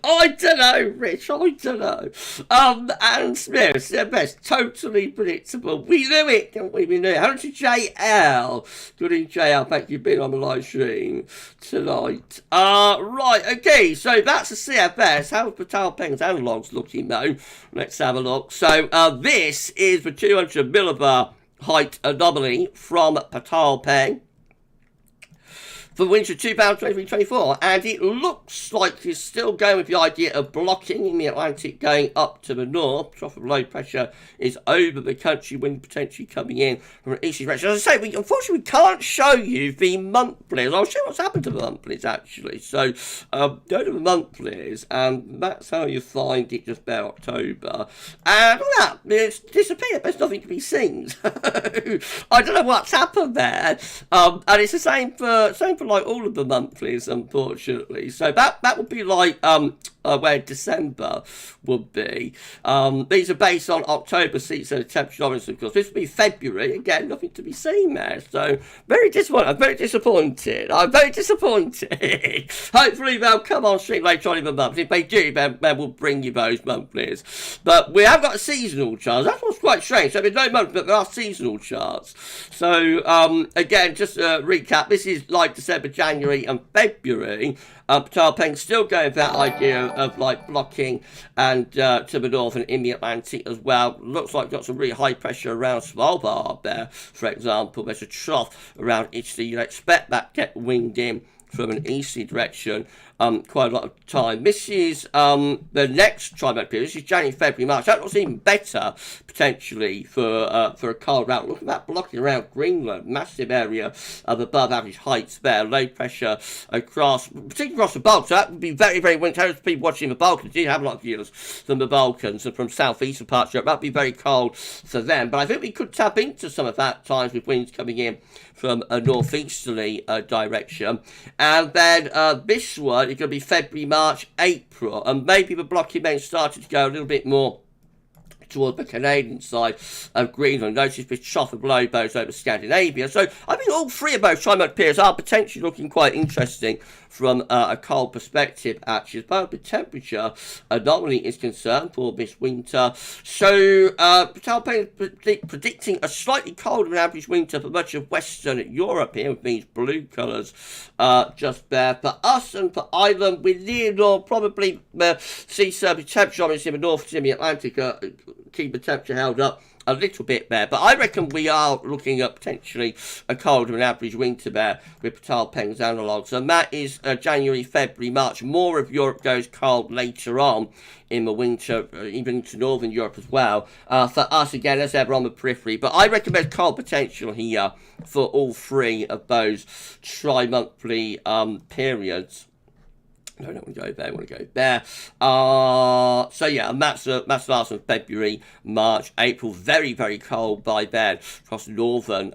I don't know, Rich, I don't know. And Smith, CFS, totally predictable. We knew it, didn't we? We knew it. Hello to JL. Good evening, JL. Thank you for being on the live stream tonight. Right, okay, so that's the CFS. How's Peitao Pengs analogues looking, though? Let's have a look. So, this is the 200 millibar height anomaly from Peitao Pengs for winter 2023-24, and it looks like it's still going with the idea of blocking in the Atlantic going up to the north. Trough of low pressure is over the country, wind potentially coming in from an easterly direction. As I say, unfortunately we can't show you the monthlies. I'll show you what's happened to the monthlies actually. So go to the monthlies, and that's how you find it just about October. And look at that, it's disappeared. There's nothing to be seen. I don't know what's happened there. And it's the same for like all of the monthlies, unfortunately. So that would be like where December would be. These are based on October seats and temperature anomalies, of course. This would be February. Again, nothing to be seen there. So very disappointed. I'm very disappointed. Hopefully they'll come on stream later on in the month. If they do, then we'll bring you those monthlies. But we have got a seasonal chart. That's what's quite strange. So there's no month, but there are seasonal charts. So again, just to recap, this is like December, January and February. Peitao Pengs still going with that idea of like blocking and to the north and in the Atlantic as well. Looks like got some really high pressure around Svalbard there, for example. There's a trough around Italy. You'd expect that to get wind in from an easterly direction quite a lot of time. This is the next trimester period. This is January, February, March. That looks even better potentially for a cold route. Look at that blocking around Greenland, massive area of above average heights there. Low pressure across, particularly across the Balkans. So that would be very, very windy. Those people watching the Balkans, you have a lot of viewers from the Balkans and from southeastern parts of Europe. That'd be very cold for them. But I think we could tap into some of that times with winds coming in from a northeasterly direction. And then this one is going to be February, March, April. And maybe the blocking then started to go a little bit more toward the Canadian side of Greenland. Notice this trough of low bows over Scandinavia. So I think all three of those trimester periods are potentially looking quite interesting from a cold perspective, actually, as far as the temperature anomaly is concerned for this winter. So Peitao Pengs predicting a slightly colder than average winter for much of Western Europe here with these blue colours just there. For us and for Ireland, we near north, probably see surface temperature anomalies in the north and the Atlantic keep the temperature held up a little bit there, but I reckon we are looking at potentially a colder than average winter there with Peitao Pengs analogues, and that is January, February, March. More of Europe goes cold later on in the winter, even into Northern Europe as well. For us, again, as ever, on the periphery, but I reckon there's cold potential here for all three of those tri-monthly periods. No, I don't want to go there, I want to go there. So yeah, and that's last of February, March, April. Very, very cold by then across northern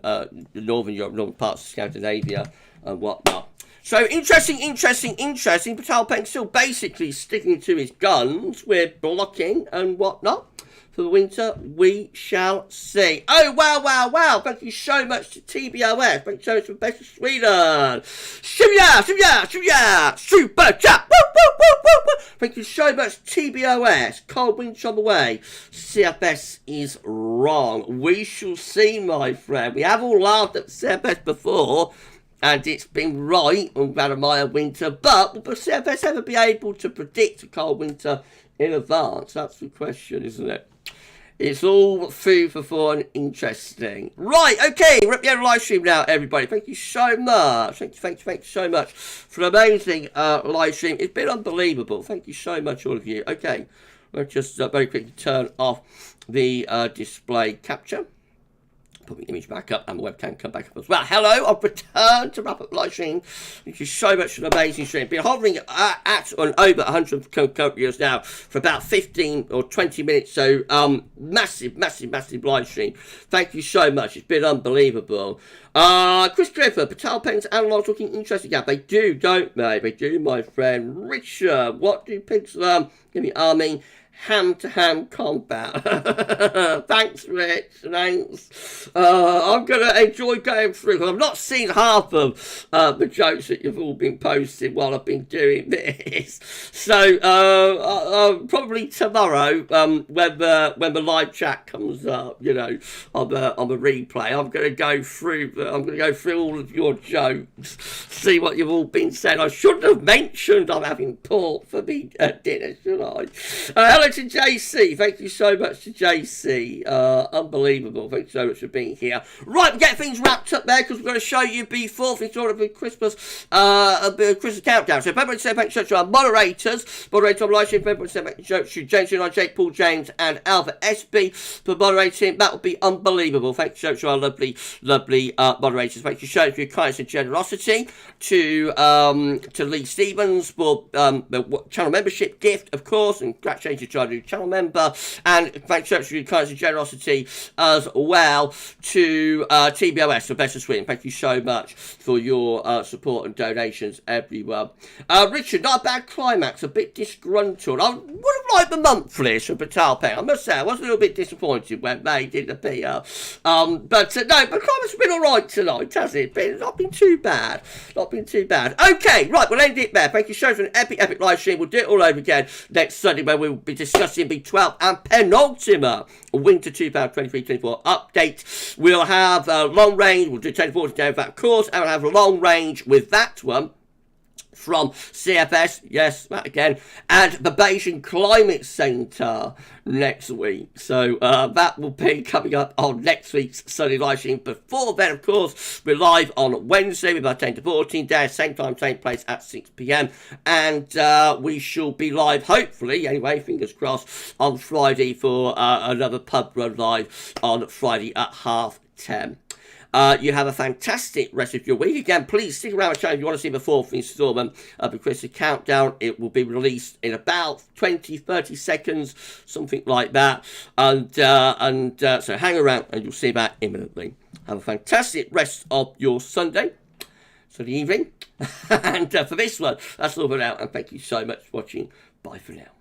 Europe, northern parts of Scandinavia and whatnot. So interesting. Peitao Pengs still basically sticking to his guns with blocking and whatnot. For the winter, we shall see. Oh, wow. Thank you so much to TBOS. Thank you so much for Best of Sweden. Super chat. Woo. Thank you so much, TBOS. Cold winter on the way. CFS is wrong. We shall see, my friend. We have all laughed at CFS before, and it's been right on about a mild winter, but will CFS ever be able to predict a cold winter in advance? That's the question, isn't it? It's all food for thought and interesting. Right, okay, we're at the end of the live stream now, everybody. Thank you so much. Thank you so much for an amazing live stream. It's been unbelievable. Thank you so much, all of you. Okay, let's just very quickly turn off the display capture. put my image back up and my webcam come back up as well. Hello, I've returned to wrap up live stream. Thank you so much for an amazing stream. Been hovering at on over 100 viewers now for about 15 or 20 minutes. So massive live stream. Thank you so much. It's been unbelievable. Chris Griffith, Peitao Pengs analogues looking interesting. Yeah, they do, don't they? They do, my friend. Richard, what do pigs learn in the army? Hand-to-hand combat. Thanks, Rich. Thanks. I'm going to enjoy going through, because I've not seen half of the jokes that you've all been posting while I've been doing this. So, probably tomorrow, when the live chat comes up, you know, on the replay, I'm going to go through all of your jokes, see what you've all been saying. I shouldn't have mentioned I'm having pork for me dinner, should I? Hello to JC. Thank you so much to JC. Unbelievable. Thank you so much for being here. Right, we get things wrapped up there because we're going to show you before things sort of a Christmas countdown. So everybody say thank you to our moderators. Moderator on live stream, everybody say thank you to James and Jake, Paul James and Albert SB for moderating. That would be unbelievable. Thank you so much to our lovely moderators. Thank you so much for your kindness and generosity to Lee Stevens for the channel membership gift, of course, and congratulations to our new channel member, and thanks so much for your kindness and generosity as well to TBOS for Best of Sweden. Thank you so much for your support and donations, everyone. Richard, not a bad climax, a bit disgruntled. I would have liked the monthlies from Peitao Pengs. I must say, I was a little bit disappointed when they did appear. But no, the climax has been alright tonight, has it? Not been too bad. Not been too bad. Okay, right, we'll end it there. Thank you so much for an epic live stream. We'll do it all over again next Sunday, where we'll be discussing B12 and penultimate Winter 2023-24 update. We'll have long range. We'll do 10-40 day of that course, and we'll have long range with that one from CFS, yes, that again, and the Beijing Climate Centre next week. So that will be coming up on next week's Sunday live stream. Before then, of course, we're live on Wednesday with our 10 to 14 day, same time, same place at 6 p.m. And we shall be live, hopefully, anyway, fingers crossed, on Friday for another pub run live on Friday at 10:30. You have a fantastic rest of your week. Again, please stick around the channel if you want to see the fourth installment of the Christmas Countdown. It will be released in about 20-30 seconds, something like that. And so hang around and you'll see that imminently. Have a fantastic rest of your Sunday evening. And for this one, that's all for now. And thank you so much for watching. Bye for now.